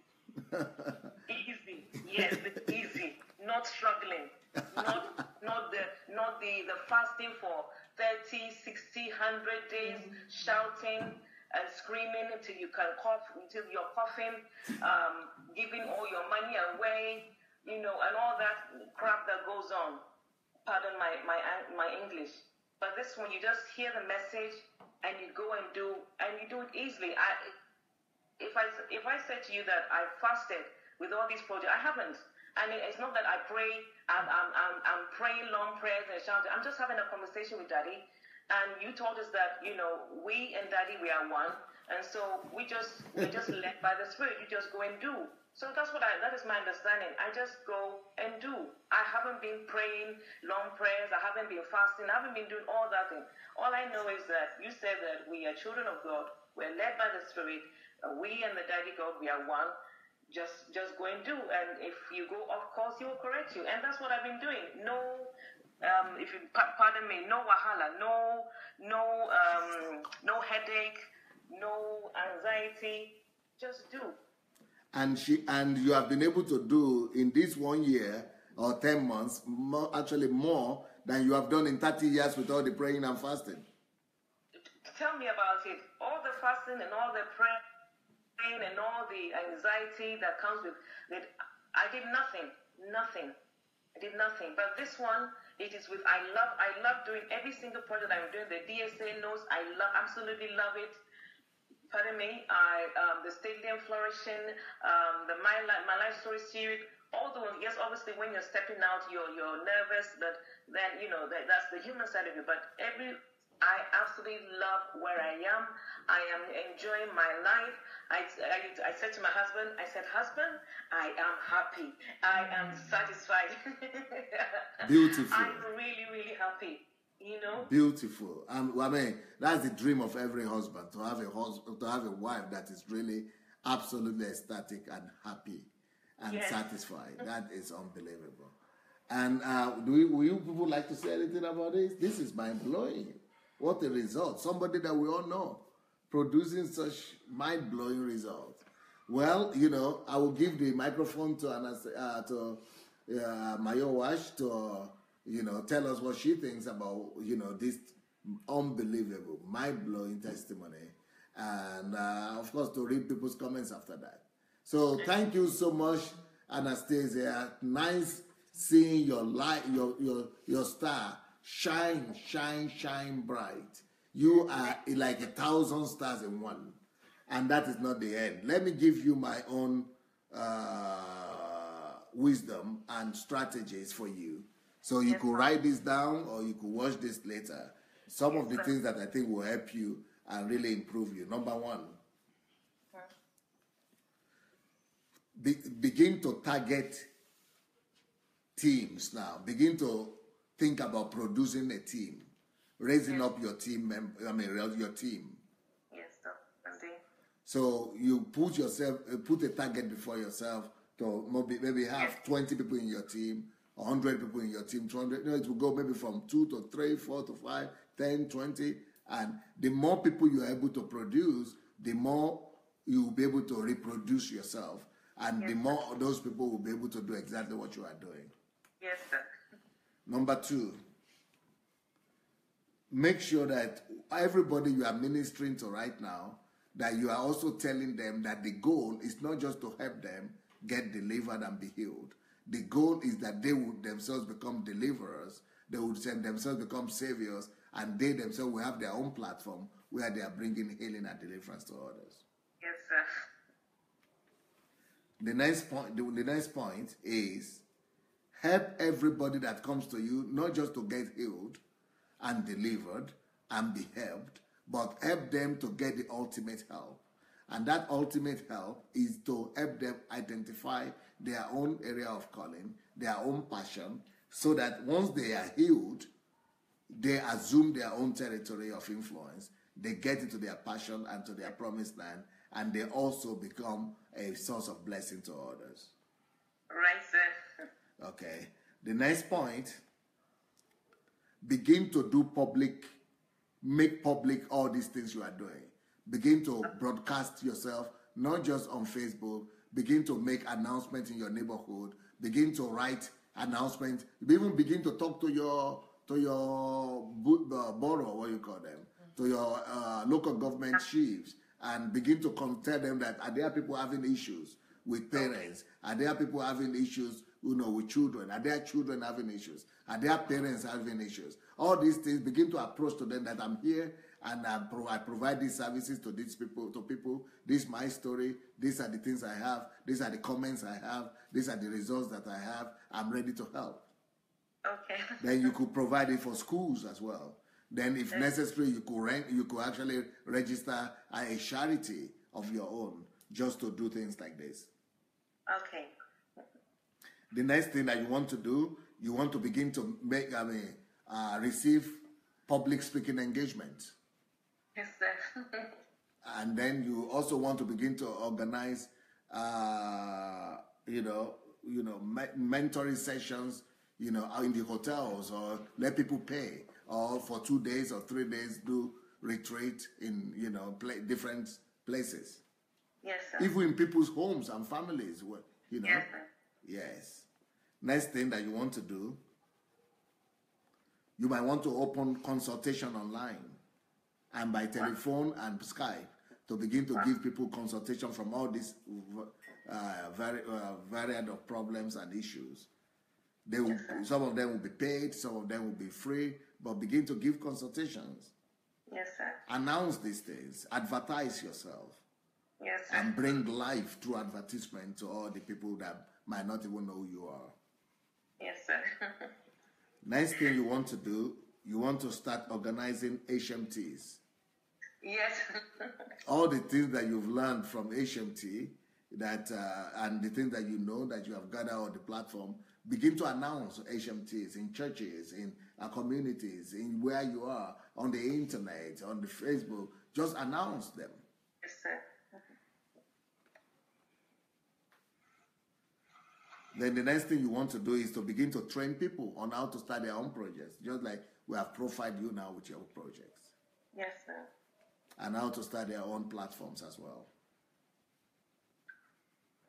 Easy. Yes, easy. Not struggling. Not the fasting for 30, 60, 100 days, shouting and screaming until you can cough, until you're coughing, giving all your money away, and all that crap that goes on. Pardon my English. But this one, you just hear the message and you go and do it easily. If I said to you that I fasted with all these projects, I haven't. And it's not that I pray. I'm praying long prayers and shouting. I'm just having a conversation with Daddy. And you told us that we and Daddy, we are one. And so we're just led by the Spirit. You just go and do. So that is my understanding. I just go and do. I haven't been praying long prayers. I haven't been fasting. I haven't been doing all that thing. All I know is that you said that we are children of God. We're led by the Spirit. We and the Daddy God, we are one. Just go and do. And if you go off course, He will correct you. And that's what I've been doing. No, if you pardon me, no wahala, no headache, no anxiety. Just do. And you have been able to do in this 1 year or 10 months, actually more than you have done in 30 years with all the praying and fasting. Tell me about it. All the fasting and all the praying and all the anxiety that comes with it. I did nothing. I did nothing. But this one, it is with I love doing every single project I'm doing. The DSA knows I absolutely love it. Pardon me, the Stadium Flourishing, the My Life Story series, all the ones. Yes, obviously when you're stepping out, you're nervous, but then that's the human side of you. But I absolutely love where I am. I am enjoying my life. I said to my husband, husband, I am happy. I am satisfied. Beautiful. I'm really, really happy. Beautiful. That's the dream of every husband, to have a wife that is really absolutely ecstatic and happy and satisfied. That is unbelievable. And will you people like to say anything about this? This is mind-blowing. What a result. Somebody that we all know producing such mind-blowing results. Well, I will give the microphone to Mayowash to, tell us what she thinks about, this unbelievable, mind-blowing testimony. And, of course, to read people's comments after that. So thank you so much, Anastasia. Nice seeing your light, your star shine, shine, shine bright. You are like 1,000 stars in one. And that is not the end. Let me give you my own wisdom and strategies for you. So you could write this down or you could watch this later. Some of the things that I think will help you and really improve you. Number one, begin to target teams now. Begin to think about producing a team, raising up your team your team. So you put a target before yourself to maybe have 20 people in your team, 100 people in your team, 200. It will go maybe from 2 to 3, 4 to 5, 10, 20. And the more people you are able to produce, the more you will be able to reproduce yourself. And the more those people will be able to do exactly what you are doing. Yes, sir. Number 2, make sure that everybody you are ministering to right now, that you are also telling them that the goal is not just to help them get delivered and be healed. The goal is that they would themselves become deliverers, they would themselves become saviors, and they themselves will have their own platform where they are bringing healing and deliverance to others. Yes, sir. The next point is help everybody that comes to you, not just to get healed and delivered and be helped, but help them to get the ultimate help. And that ultimate help is to help them identify their own area of calling, their own passion, so that once they are healed, they assume their own territory of influence, they get into their passion and to their promised land, and they also become a source of blessing to others. Right, sir. Okay. The next point, begin to do make public all these things you are doing. Begin to broadcast yourself, not just on Facebook. Begin to make announcements in your neighborhood. Begin to write announcements. Even begin to talk to your borough, what you call them, to your local government chiefs, and begin to tell them that are there people having issues with parents? Are there people having issues, with children? Are there children having issues? Are there parents having issues? All these things, begin to approach to them that I'm here and I provide these services to these people, This is my story. These are the things I have. These are the comments I have. These are the results that I have. I'm ready to help. Okay. Then you could provide it for schools as well. Then if necessary, you could actually register a charity of your own just to do things like this. Okay. The next thing that you want to do, you want to begin to receive public speaking engagement. Yes, sir. And then you also want to begin to organize, mentoring sessions, in the hotels, or let people pay, or for 2 days or 3 days do retreat in, different places. Yes, sir. Even in people's homes and families, Yes, sir. Yes. Next thing that you want to do, you might want to open consultation online and by telephone and Skype to begin to give people consultation from all these varied of problems and issues. Some of them will be paid, some of them will be free, but begin to give consultations. Yes, sir. Announce these things. Advertise yourself. Yes, sir. And bring life through advertisement to all the people that might not even know who you are. Yes, sir. Next thing you want to do, you want to start organizing HMTs. Yes. All the things that you've learned from HMT, and the things that that you have gathered on the platform, begin to announce HMTs in churches, in communities, in where you are, on the internet, on the Facebook. Just announce them. Yes, sir. Then the next thing you want to do is to begin to train people on how to start their own projects, just like we have profiled you now with your projects. Yes, sir. And how to start their own platforms as well.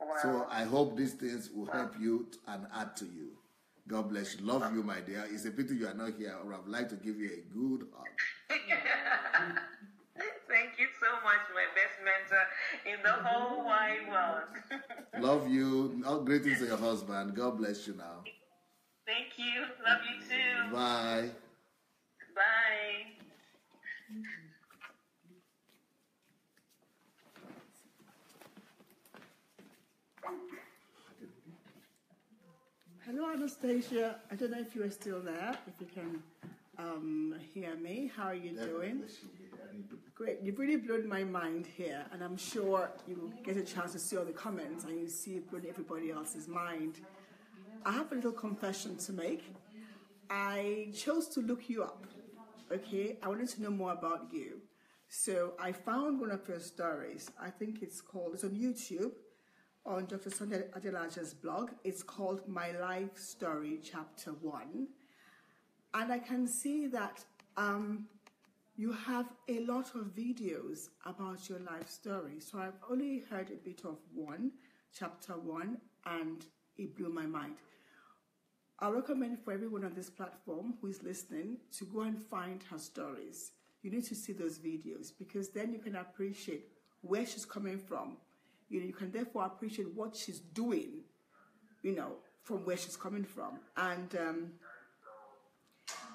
Wow. So I hope these things will help you and add to you. God bless you. Love you, my dear. It's a pity you are not here, or I would like to give you a good hug. Thank you so much, my best mentor in the whole wide world. Love you. All greetings to your husband. God bless you now. Thank you. Love you too. Bye. Bye. Hello, Anastasia. I don't know if you are still there, if you can hear me. How are you doing? Great. You've really blown my mind here, and I'm sure you will get a chance to see all the comments and you see it blown everybody else's mind. I have a little confession to make. I chose to look you up, okay? I wanted to know more about you. So I found one of your stories. I think it's on YouTube, on Dr. Sunday Adelaja's blog. It's called My Life Story, Chapter 1. And I can see that you have a lot of videos about your life story. So I've only heard a bit of chapter 1, and it blew my mind. I recommend for everyone on this platform who is listening to go and find her stories. You need to see those videos, because then you can appreciate where she's coming from. You can therefore appreciate what she's doing, from where she's coming from. And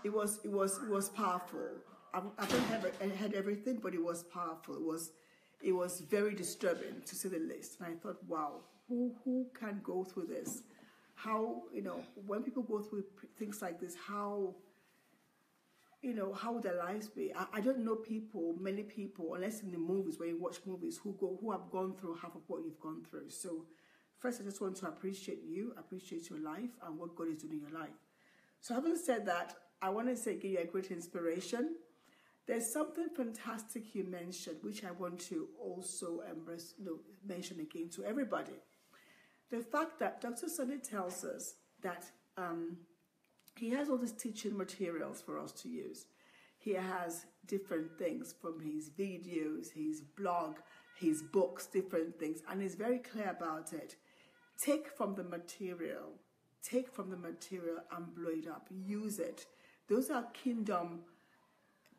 it was powerful. I haven't heard everything, but it was powerful. It was very disturbing, to say the least. And I thought, wow, who can go through this? How, when people go through things like this, how would their lives be? I don't know many people, unless in the movies, when you watch movies, who have gone through half of what you've gone through. So first, I just want to appreciate you, appreciate your life and what God is doing in your life. So having said that, I want to give you a great inspiration. There's something fantastic you mentioned, which I want to also mention again to everybody. The fact that Dr. Sunday tells us that he has all these teaching materials for us to use. He has different things from his videos, his blog, his books, different things, and he's very clear about it. Take from the material and blow it up. Use it. Those are kingdom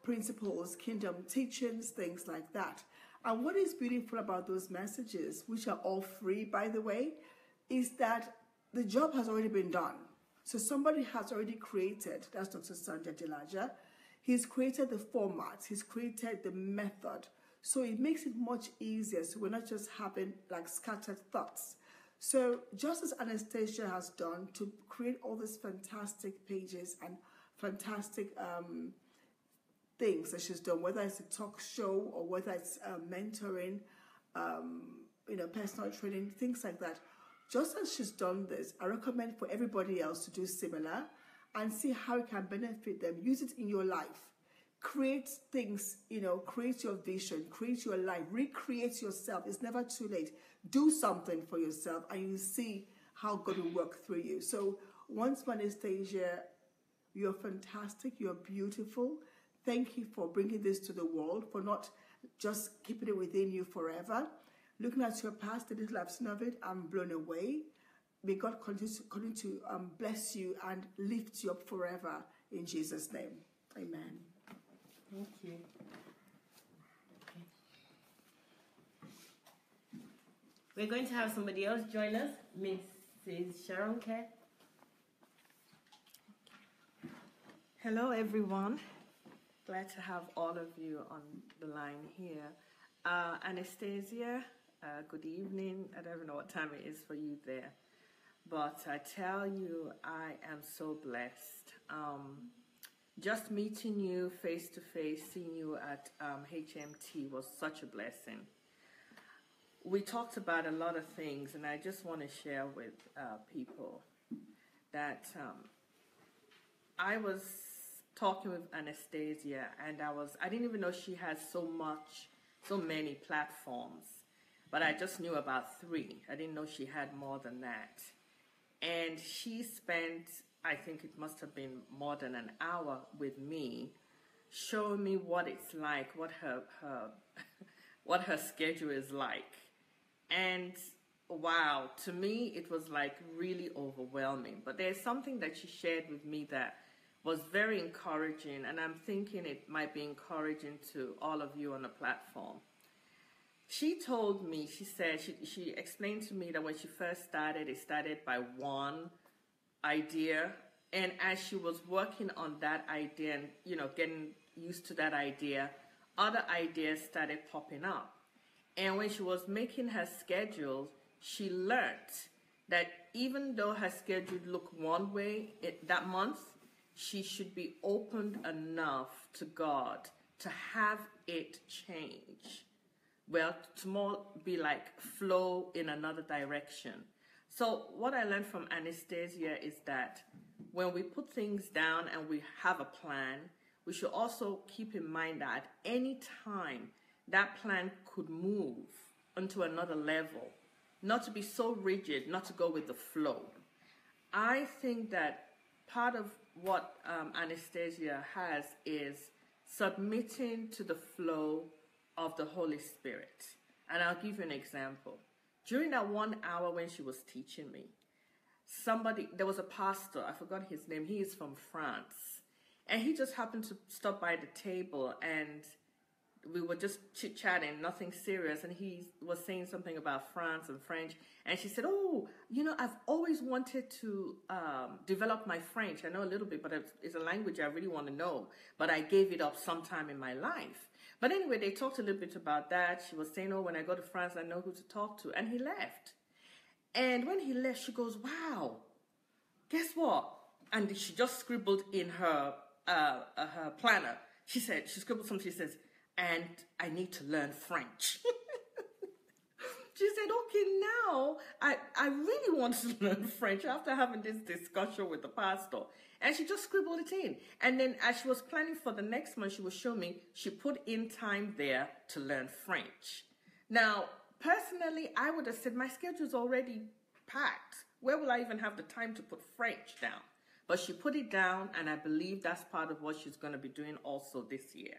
principles, kingdom teachings, things like that. And what is beautiful about those messages, which are all free, by the way, is that the job has already been done. So somebody has already created, that's Dr. Sunday Adelaja, he's created the format, he's created the method. So it makes it much easier, so we're not just having like scattered thoughts. So just as Anastasia has done to create all these fantastic pages and fantastic things that she's done, whether it's a talk show or whether it's mentoring, personal training, things like that. Just as she's done this, I recommend for everybody else to do similar and see how it can benefit them. Use it in your life. Create things, create your vision, create your life, recreate yourself. It's never too late. Do something for yourself and you see how God will work through you. So once more, Anastasia, you're fantastic, you're beautiful. Thank you for bringing this to the world, for not just keeping it within you forever. Looking at your past, the little I've seen of it, I'm blown away. May God continue to bless you and lift you up forever in Jesus' name. Amen. Thank you. Okay. We're going to have somebody else join us, Mrs. Sharon Kerr. Hello, everyone. Glad to have all of you on the line here. Anastasia, good evening. I don't even know what time it is for you there. But I tell you, I am so blessed. Just meeting you face to face, seeing you at HMT was such a blessing. We talked about a lot of things, and I just want to share with people that I was talking with Anastasia, and I didn't even know she has so many platforms, but I just knew about 3. I didn't know she had more than that. And she spent, I think it must have been more than an hour with me, showing me what it's like, what her what her schedule is like. And wow, to me, it was like really overwhelming. But there's something that she shared with me that was very encouraging, and I'm thinking it might be encouraging to all of you on the platform. She told me, she said, she explained to me that when she first started, it started by one idea. And as she was working on that idea and, you know, getting used to that idea, other ideas started popping up. And when she was making her schedule, she learned that even though her schedule looked one way that month, she should be opened enough to God to have it change. Well, to more be like flow in another direction. So what I learned from Anastasia is that when we put things down and we have a plan, we should also keep in mind that any time that plan could move onto another level, not to be so rigid, not to go with the flow. I think that part of what Anastasia has is submitting to the flow of the Holy Spirit. And I'll give you an example. During that 1 hour when she was teaching me, there was a pastor, I forgot his name, he is from France. And he just happened to stop by the table, and we were just chit-chatting, nothing serious, and he was saying something about France and French. And she said, oh, you know, I've always wanted to develop my French. I know a little bit, but it's a language I really want to know. But I gave it up sometime in my life. But anyway, they talked a little bit about that. She was saying, oh, when I go to France, I know who to talk to. And he left. And when he left, she goes, wow, guess what? And she just scribbled in her planner. She scribbled something, she says, and I need to learn French. She said, okay, now I really want to learn French after having this discussion with the pastor. And she just scribbled it in. And then as she was planning for the next month, she was showing me, she put in time there to learn French. Now, personally, I would have said, my schedule's already packed. Where will I even have the time to put French down? But she put it down, and I believe that's part of what she's going to be doing also this year.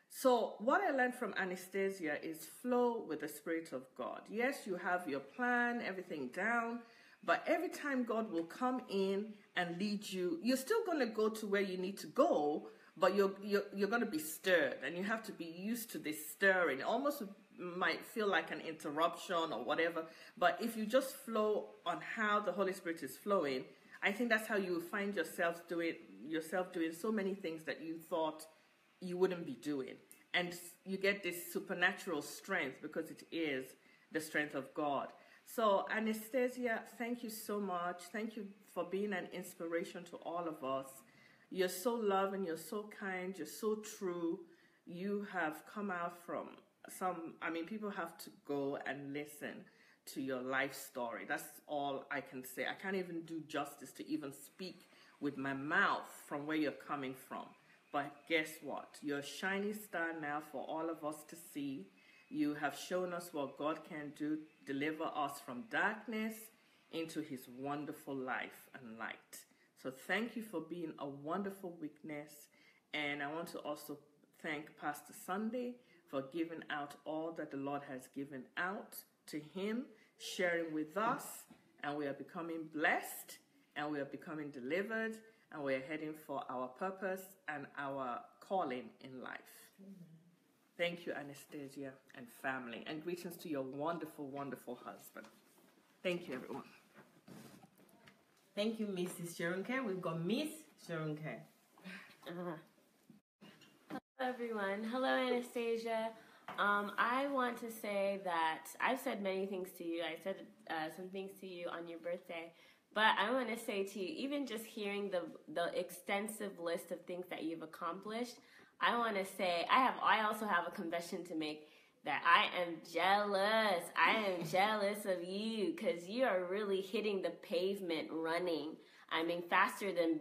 So what I learned from Anastasia is flow with the Spirit of God. Yes, you have your plan, everything down, but every time God will come in and lead you, you're still going to go to where you need to go, but you're going to be stirred, and you have to be used to this stirring. It almost might feel like an interruption or whatever, but if you just flow on how the Holy Spirit is flowing, I think that's how you will find yourself doing so many things that you thought you wouldn't be doing. And you get this supernatural strength because it is the strength of God. So Anastasia, thank you so much. Thank you for being an inspiration to all of us. You're so loving, you're so kind, you're so true. You have come out from people have to go and listen to your life story. That's all I can say. I can't even do justice to even speak with my mouth from where you're coming from. But guess what? You're a shining star now for all of us to see. You have shown us what God can do, deliver us from darkness into his wonderful life and light. So thank you for being a wonderful witness. And I want to also thank Pastor Sunday for giving out all that the Lord has given out to him, sharing with us, and we are becoming blessed, and we are becoming delivered, and we are heading for our purpose and our calling in life. Thank you, Anastasia and family, and greetings to your wonderful, wonderful husband. Thank you, everyone. Thank you, Mrs. Sharonke. We've got Miss Sharonke. Hello, everyone. Hello, Anastasia. I want to say that I've said many things to you. I said some things to you on your birthday. But I want to say to you, even just hearing the extensive list of things that you've accomplished, I want to say I also have a confession to make that I am jealous. I am jealous of you because you are really hitting the pavement running. I mean, faster than,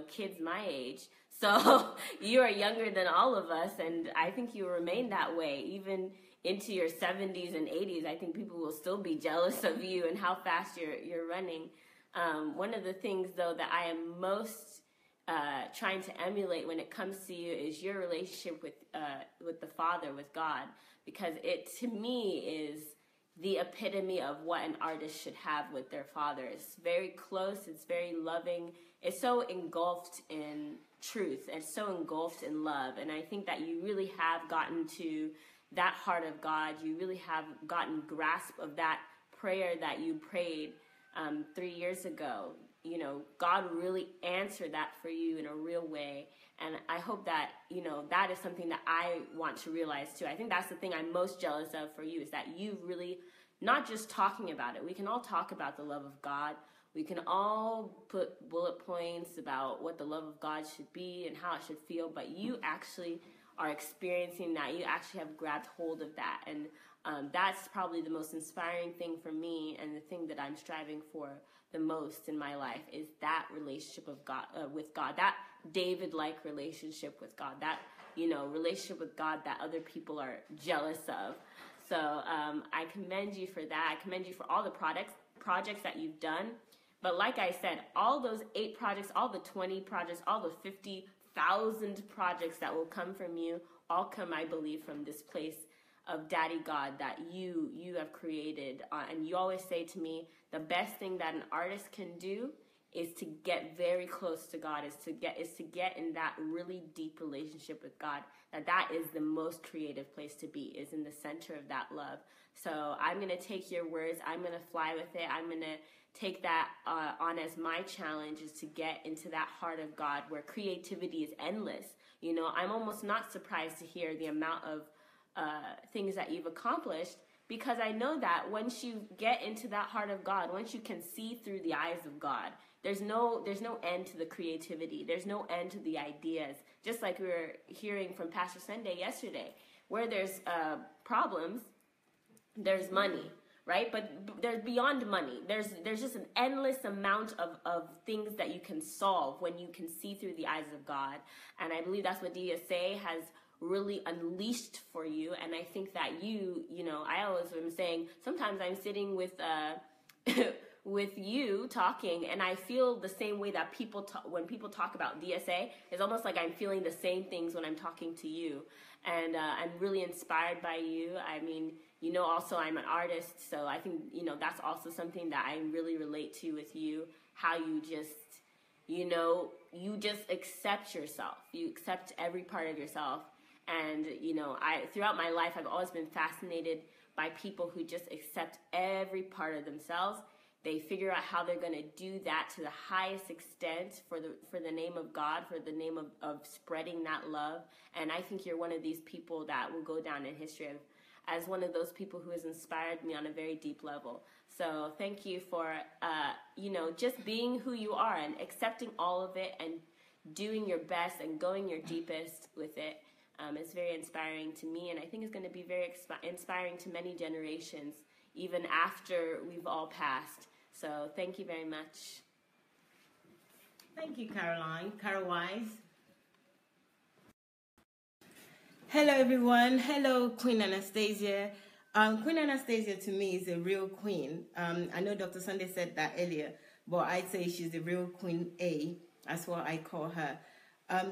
kids my age. So you are younger than all of us, and I think you remain that way even into your 70s and 80s. I think people will still be jealous of you and how fast you're running. One of the things, though, that I am most trying to emulate when it comes to you is your relationship with the Father, with God, because it, to me, is the epitome of what an artist should have with their father. It's very close, it's very loving, it's so engulfed in truth, it's so engulfed in love. And I think that you really have gotten to that heart of God. You really have gotten grasp of that prayer that you prayed 3 years ago. You know, God really answered that for you in a real way. And I hope that, you know, that is something that I want to realize too. I think that's the thing I'm most jealous of for you, is that you really, not just talking about it. We can all talk about the love of God. We can all put bullet points about what the love of God should be and how it should feel, but you actually are experiencing that. You actually have grabbed hold of that. And that's probably the most inspiring thing for me, and the thing that I'm striving for the most in my life is that relationship of God, with God, that David-like relationship with God, that, you know, relationship with God that other people are jealous of. So I commend you for that. I commend you for all the projects that you've done. But like I said, all those 8 projects, all the 20 projects, all the 50,000 projects that will come from you, all come, I believe, from this place of Daddy God that you have created. And you always say to me, the best thing that an artist can do is to get very close to God, is to get in that really deep relationship with God. That is the most creative place to be, is in the center of that love. So I'm going to take your words, I'm going to fly with it, I'm going to take that on as my challenge, is to get into that heart of God where creativity is endless. You know, I'm almost not surprised to hear the amount of things that you've accomplished, because I know that once you get into that heart of God, once you can see through the eyes of God, there's no end to the creativity. There's no end to the ideas. Just like we were hearing from Pastor Sunday yesterday, where there's problems, there's money, right? But there's beyond money. There's just an endless amount of things that you can solve when you can see through the eyes of God. And I believe that's what DSA has really unleashed for you. And I think that you know, I always am saying, sometimes I'm sitting with with you talking, and I feel the same way that when people talk about DSA, it's almost like I'm feeling the same things when I'm talking to you. And I'm really inspired by you. I mean, you know, also I'm an artist, so I think, you know, that's also something that I really relate to with you, how you just, you know, you just accept yourself. You accept every part of yourself. And, you know, throughout my life, I've always been fascinated by people who just accept every part of themselves. They figure out how they're going to do that to the highest extent for the name of God, for the name of spreading that love. And I think you're one of these people that will go down in history as one of those people who has inspired me on a very deep level. So thank you for, you know, just being who you are and accepting all of it and doing your best and going your deepest with it. It's very inspiring to me, and I think it's going to be very inspiring to many generations, even after we've all passed. So thank you very much. Thank you, Caroline. Carol Wise. Hello, everyone. Hello, Queen Anastasia. Queen Anastasia, to me, is a real queen. I know Dr. Sunday said that earlier, but I'd say she's the real Queen A. That's what I call her.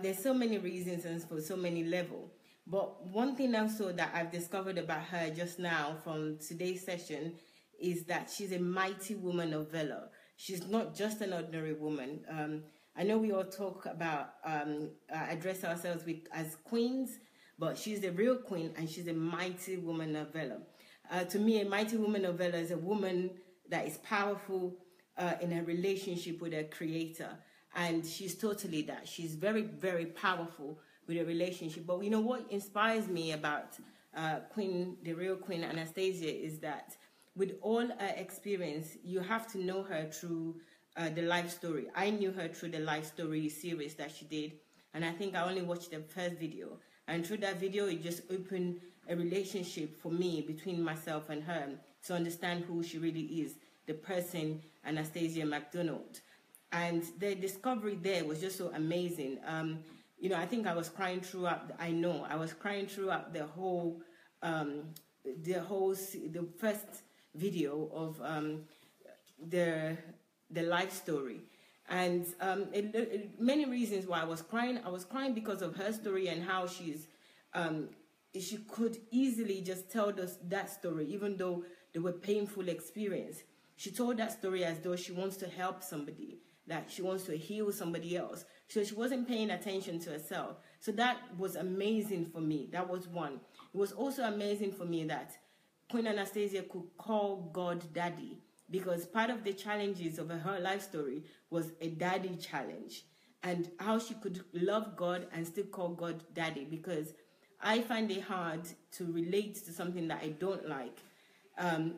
There's so many reasons and for so many levels. But one thing also that I've discovered about her just now from today's session is that she's a mighty woman of valor. She's not just an ordinary woman. I know we all talk about, address ourselves as queens, but she's the real queen, and she's a mighty woman of valor. To me, a mighty woman of valor is a woman that is powerful in her relationship with her creator. And she's totally that. She's very, very powerful with a relationship. But you know what inspires me about the real Queen Anastasia is that with all her experience, you have to know her through the life story. I knew her through the life story series that she did. And I think I only watched the first video. And through that video, it just opened a relationship for me between myself and her to understand who she really is, the person Anastasia Macdonald. And the discovery there was just so amazing. You know, I think I was crying throughout. I was crying throughout the first video of the life story, and many reasons why I was crying. I was crying because of her story and how she could easily just tell us that story, even though they were painful experiences. She told that story as though she wants to help somebody, that she wants to heal somebody else. So she wasn't paying attention to herself. So that was amazing for me. That was one. It was also amazing for me that Queen Anastasia could call God Daddy, because part of the challenges of her life story was a daddy challenge, and how she could love God and still call God Daddy, because I find it hard to relate to something that I don't like.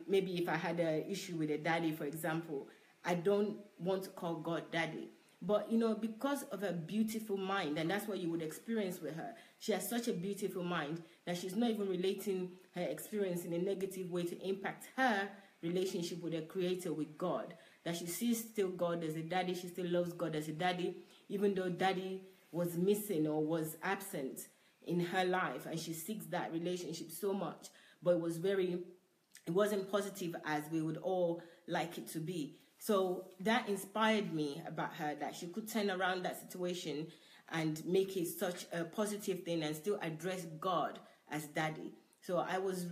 Maybe if I had an issue with a daddy, for example, I don't want to call God Daddy. But, you know, because of her beautiful mind, and that's what you would experience with her, she has such a beautiful mind that she's not even relating her experience in a negative way to impact her relationship with her Creator, with God. That she sees still God as a daddy, she still loves God as a daddy, even though daddy was missing or was absent in her life, and she seeks that relationship so much, but it wasn't positive as we would all like it to be. So that inspired me about her, that she could turn around that situation and make it such a positive thing and still address God as Daddy. So I was,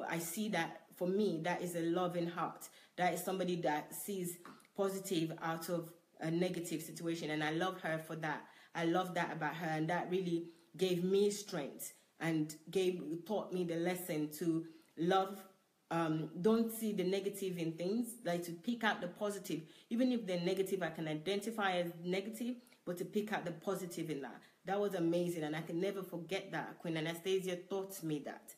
I see that for me, that is a loving heart. That is somebody that sees positive out of a negative situation. And I love her for that. I love that about her. And that really gave me strength and taught me the lesson to love. Don't see the negative in things, like to pick out the positive. Even if they're negative, I can identify as negative, but to pick out the positive in that. That was amazing, and I can never forget that. Queen Anastasia taught me that.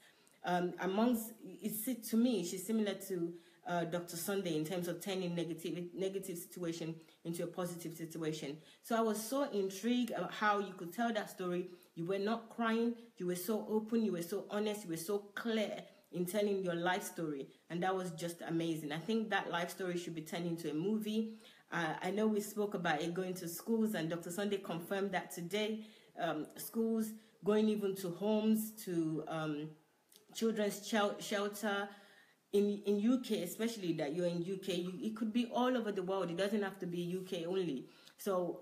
To me, she's similar to Dr. Sunday in terms of turning negative situation into a positive situation. So I was so intrigued about how you could tell that story. You were not crying, you were so open, you were so honest, you were so clear in telling your life story, and that was just amazing. I think that life story should be turned into a movie. I know we spoke about it going to schools, and Dr. Sunday confirmed that today. Schools, going even to homes, to children's shelter. In UK, especially that you're in UK, it could be all over the world. It doesn't have to be UK only. So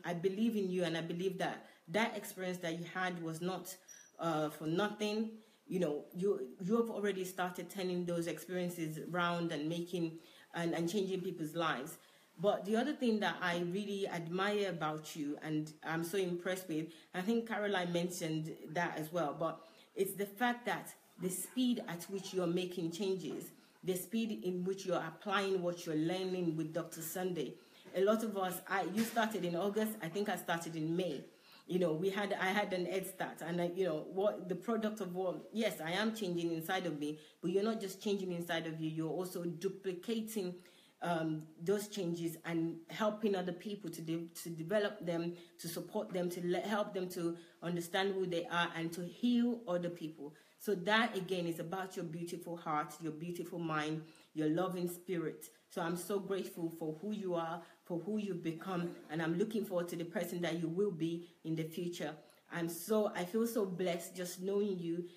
I believe in you, and I believe that experience that you had was not for nothing. You know, you have already started turning those experiences around and making and changing people's lives. But the other thing that I really admire about you, and I'm so impressed with, I think Caroline mentioned that as well, but it's the fact that the speed at which you're making changes, the speed in which you're applying what you're learning with Dr. Sunday. A lot of us, you started in August, I think I started in May. You know, I had an head start, and what the product of what, yes, I am changing inside of me, but you're not just changing inside of you, you're also duplicating those changes and helping other people to develop them, to support them, to help them to understand who they are and to heal other people. So that, again, is about your beautiful heart, your beautiful mind, your loving spirit. So I'm so grateful for who you are, for who you've become, and I'm looking forward to the person that you will be in the future. I feel so blessed just knowing you,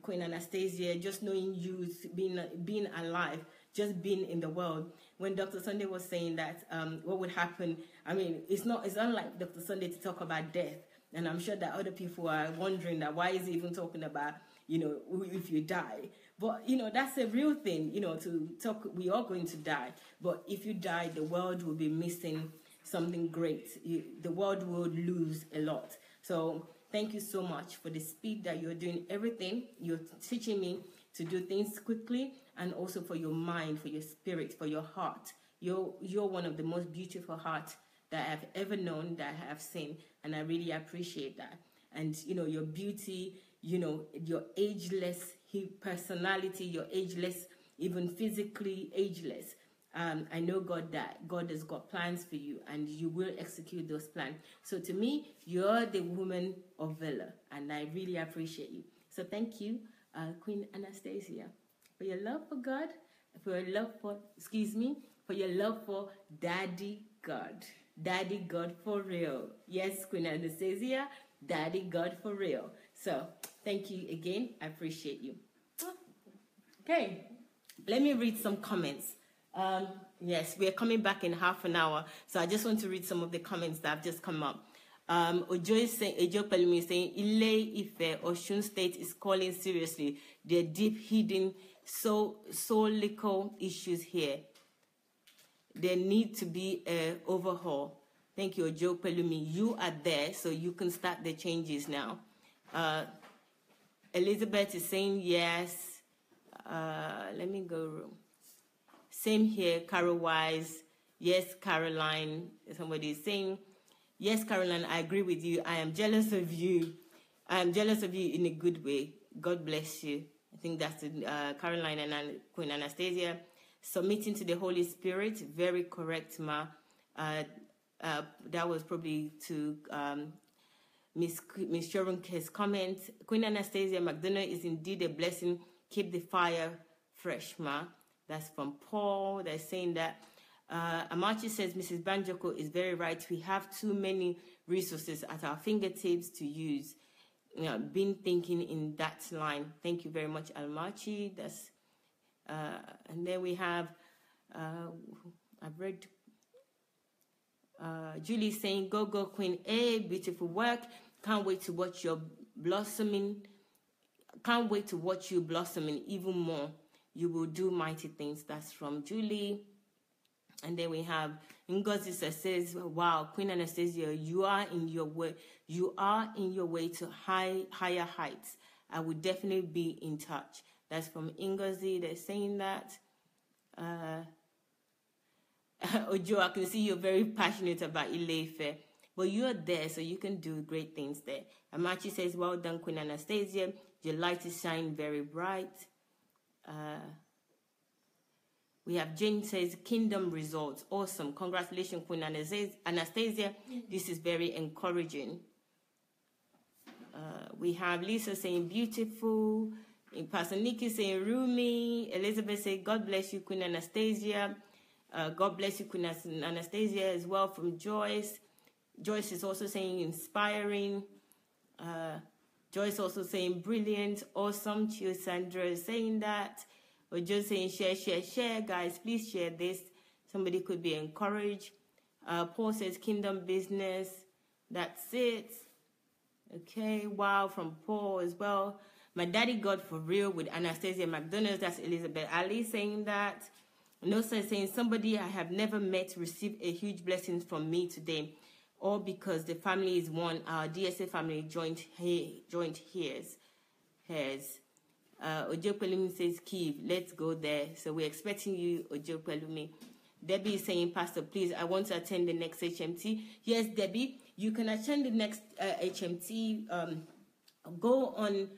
Queen Anastasia, just knowing you, being alive, just being in the world. When Dr. Sunday was saying that, what would happen, I mean, it's unlike Dr. Sunday to talk about death. And I'm sure that other people are wondering that why is he even talking about, if you die. But, that's a real thing, to talk, we are going to die. But if you die, the world will be missing something great. The world will lose a lot. So thank you so much for the speed that you're doing everything. You're teaching me to do things quickly, and also for your mind, for your spirit, for your heart. You're one of the most beautiful hearts that I've ever known, that I have seen, and I really appreciate that. And, your beauty, your ageless personality, your ageless, even physically ageless. I know that God has got plans for you, and you will execute those plans. So to me, you're the woman of valor, and I really appreciate you. So thank you, Queen Anastasia, for your love for God, for your love for Daddy God. Daddy God for real. Yes, Queen Anastasia, Daddy God for real. So thank you again. I appreciate you. Okay, let me read some comments. Yes, we're coming back in half an hour, so I just want to read some of the comments that have just come up. Ojo Pelumi is saying, Ile Ife, Osun State is calling seriously their deep hidden solical issues here. There need to be an overhaul. Thank you, Ojo Pelumi. You are there, so you can start the changes now. Elizabeth is saying yes. Let me go. Same here, Carol Wise. Yes, Caroline. Somebody is saying, yes, Caroline, I agree with you. I am jealous of you. I am jealous of you in a good way. God bless you. I think that's Caroline and Queen Anastasia. Submitting to the Holy Spirit. Very correct, Ma. That was probably to Miss Shoronke's comment. Queen Anastasia Macdonald is indeed a blessing. Keep the fire fresh, Ma. That's from Paul. They're saying that. Amachi says, Mrs. Banjoko is very right. We have too many resources at our fingertips to use. Been thinking in that line. Thank you very much, Almachi. That's and then we have I've read Julie saying, go Queen A, beautiful work. Can't wait to watch your blossoming. Can't wait to watch you blossoming even more. You will do mighty things. That's from Julie. And then we have Ngozi says, wow, Queen Anastasia, you are in your way. You are in your way to higher heights. I will definitely be in touch. That's from Ngozi. They're saying that. Ojo, I can see you're very passionate about Ile-Ife, but you're there, so you can do great things there. Amachi says, well done, Queen Anastasia. Your light is shining very bright. We have Jane says, kingdom results. Awesome. Congratulations, Queen Anastasia. This is very encouraging. We have Lisa saying, beautiful. Pastor Nikki saying, Rumi. Elizabeth saying, God bless you, Queen Anastasia. God bless you, Queen Anastasia, as well, from Joyce. Joyce is also saying, inspiring. Joyce also saying, brilliant, awesome. Chio Sandra is saying that. We're just saying, share. Guys, please share this. Somebody could be encouraged. Paul says, kingdom business. That's it. Okay, wow, from Paul as well. My daddy God for real with Anastasia Macdonald. That's Elizabeth Ali saying that. Nosa is saying, somebody I have never met received a huge blessing from me today. All because the family is one. Our DSA family joined hairs. Ojo Pelumi says, Kiev, let's go there. So we're expecting you, Ojo Pelumi. Debbie is saying, Pastor, please, I want to attend the next HMT. Yes, Debbie, you can attend the next HMT. Go on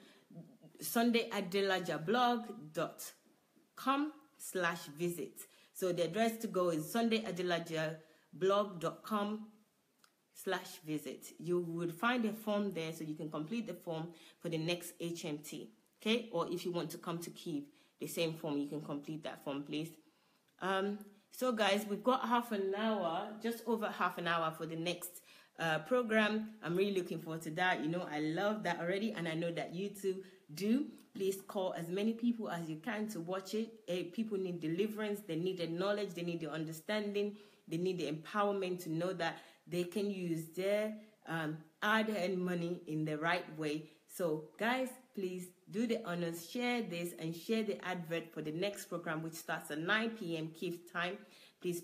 SundayAdelajablog.com/visit. So the address to go is SundayAdelajablog.com/visit. You would find a form there, so you can complete the form for the next HMT. Okay, or if you want to come to Kiev, the same form, you can complete that form, please. So guys, we've got half an hour, just over half an hour for the next program. I'm really looking forward to that. You know, I love that already, and I know that you too do. Please call as many people as you can to watch it. People need deliverance, they need the knowledge, they need the understanding, they need the empowerment to know that they can use their hard-earned money in the right way. So guys, please do the honors, share this, and share the advert for the next program, which starts at 9 p.m. Kiev time. Please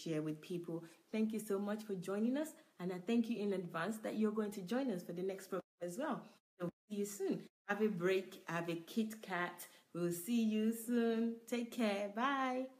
share with people. Thank you so much for joining us, and I thank you in advance that you're going to join us for the next program as well. So see you soon. Have a break, have a Kit Kat. We'll see you soon. Take care. Bye.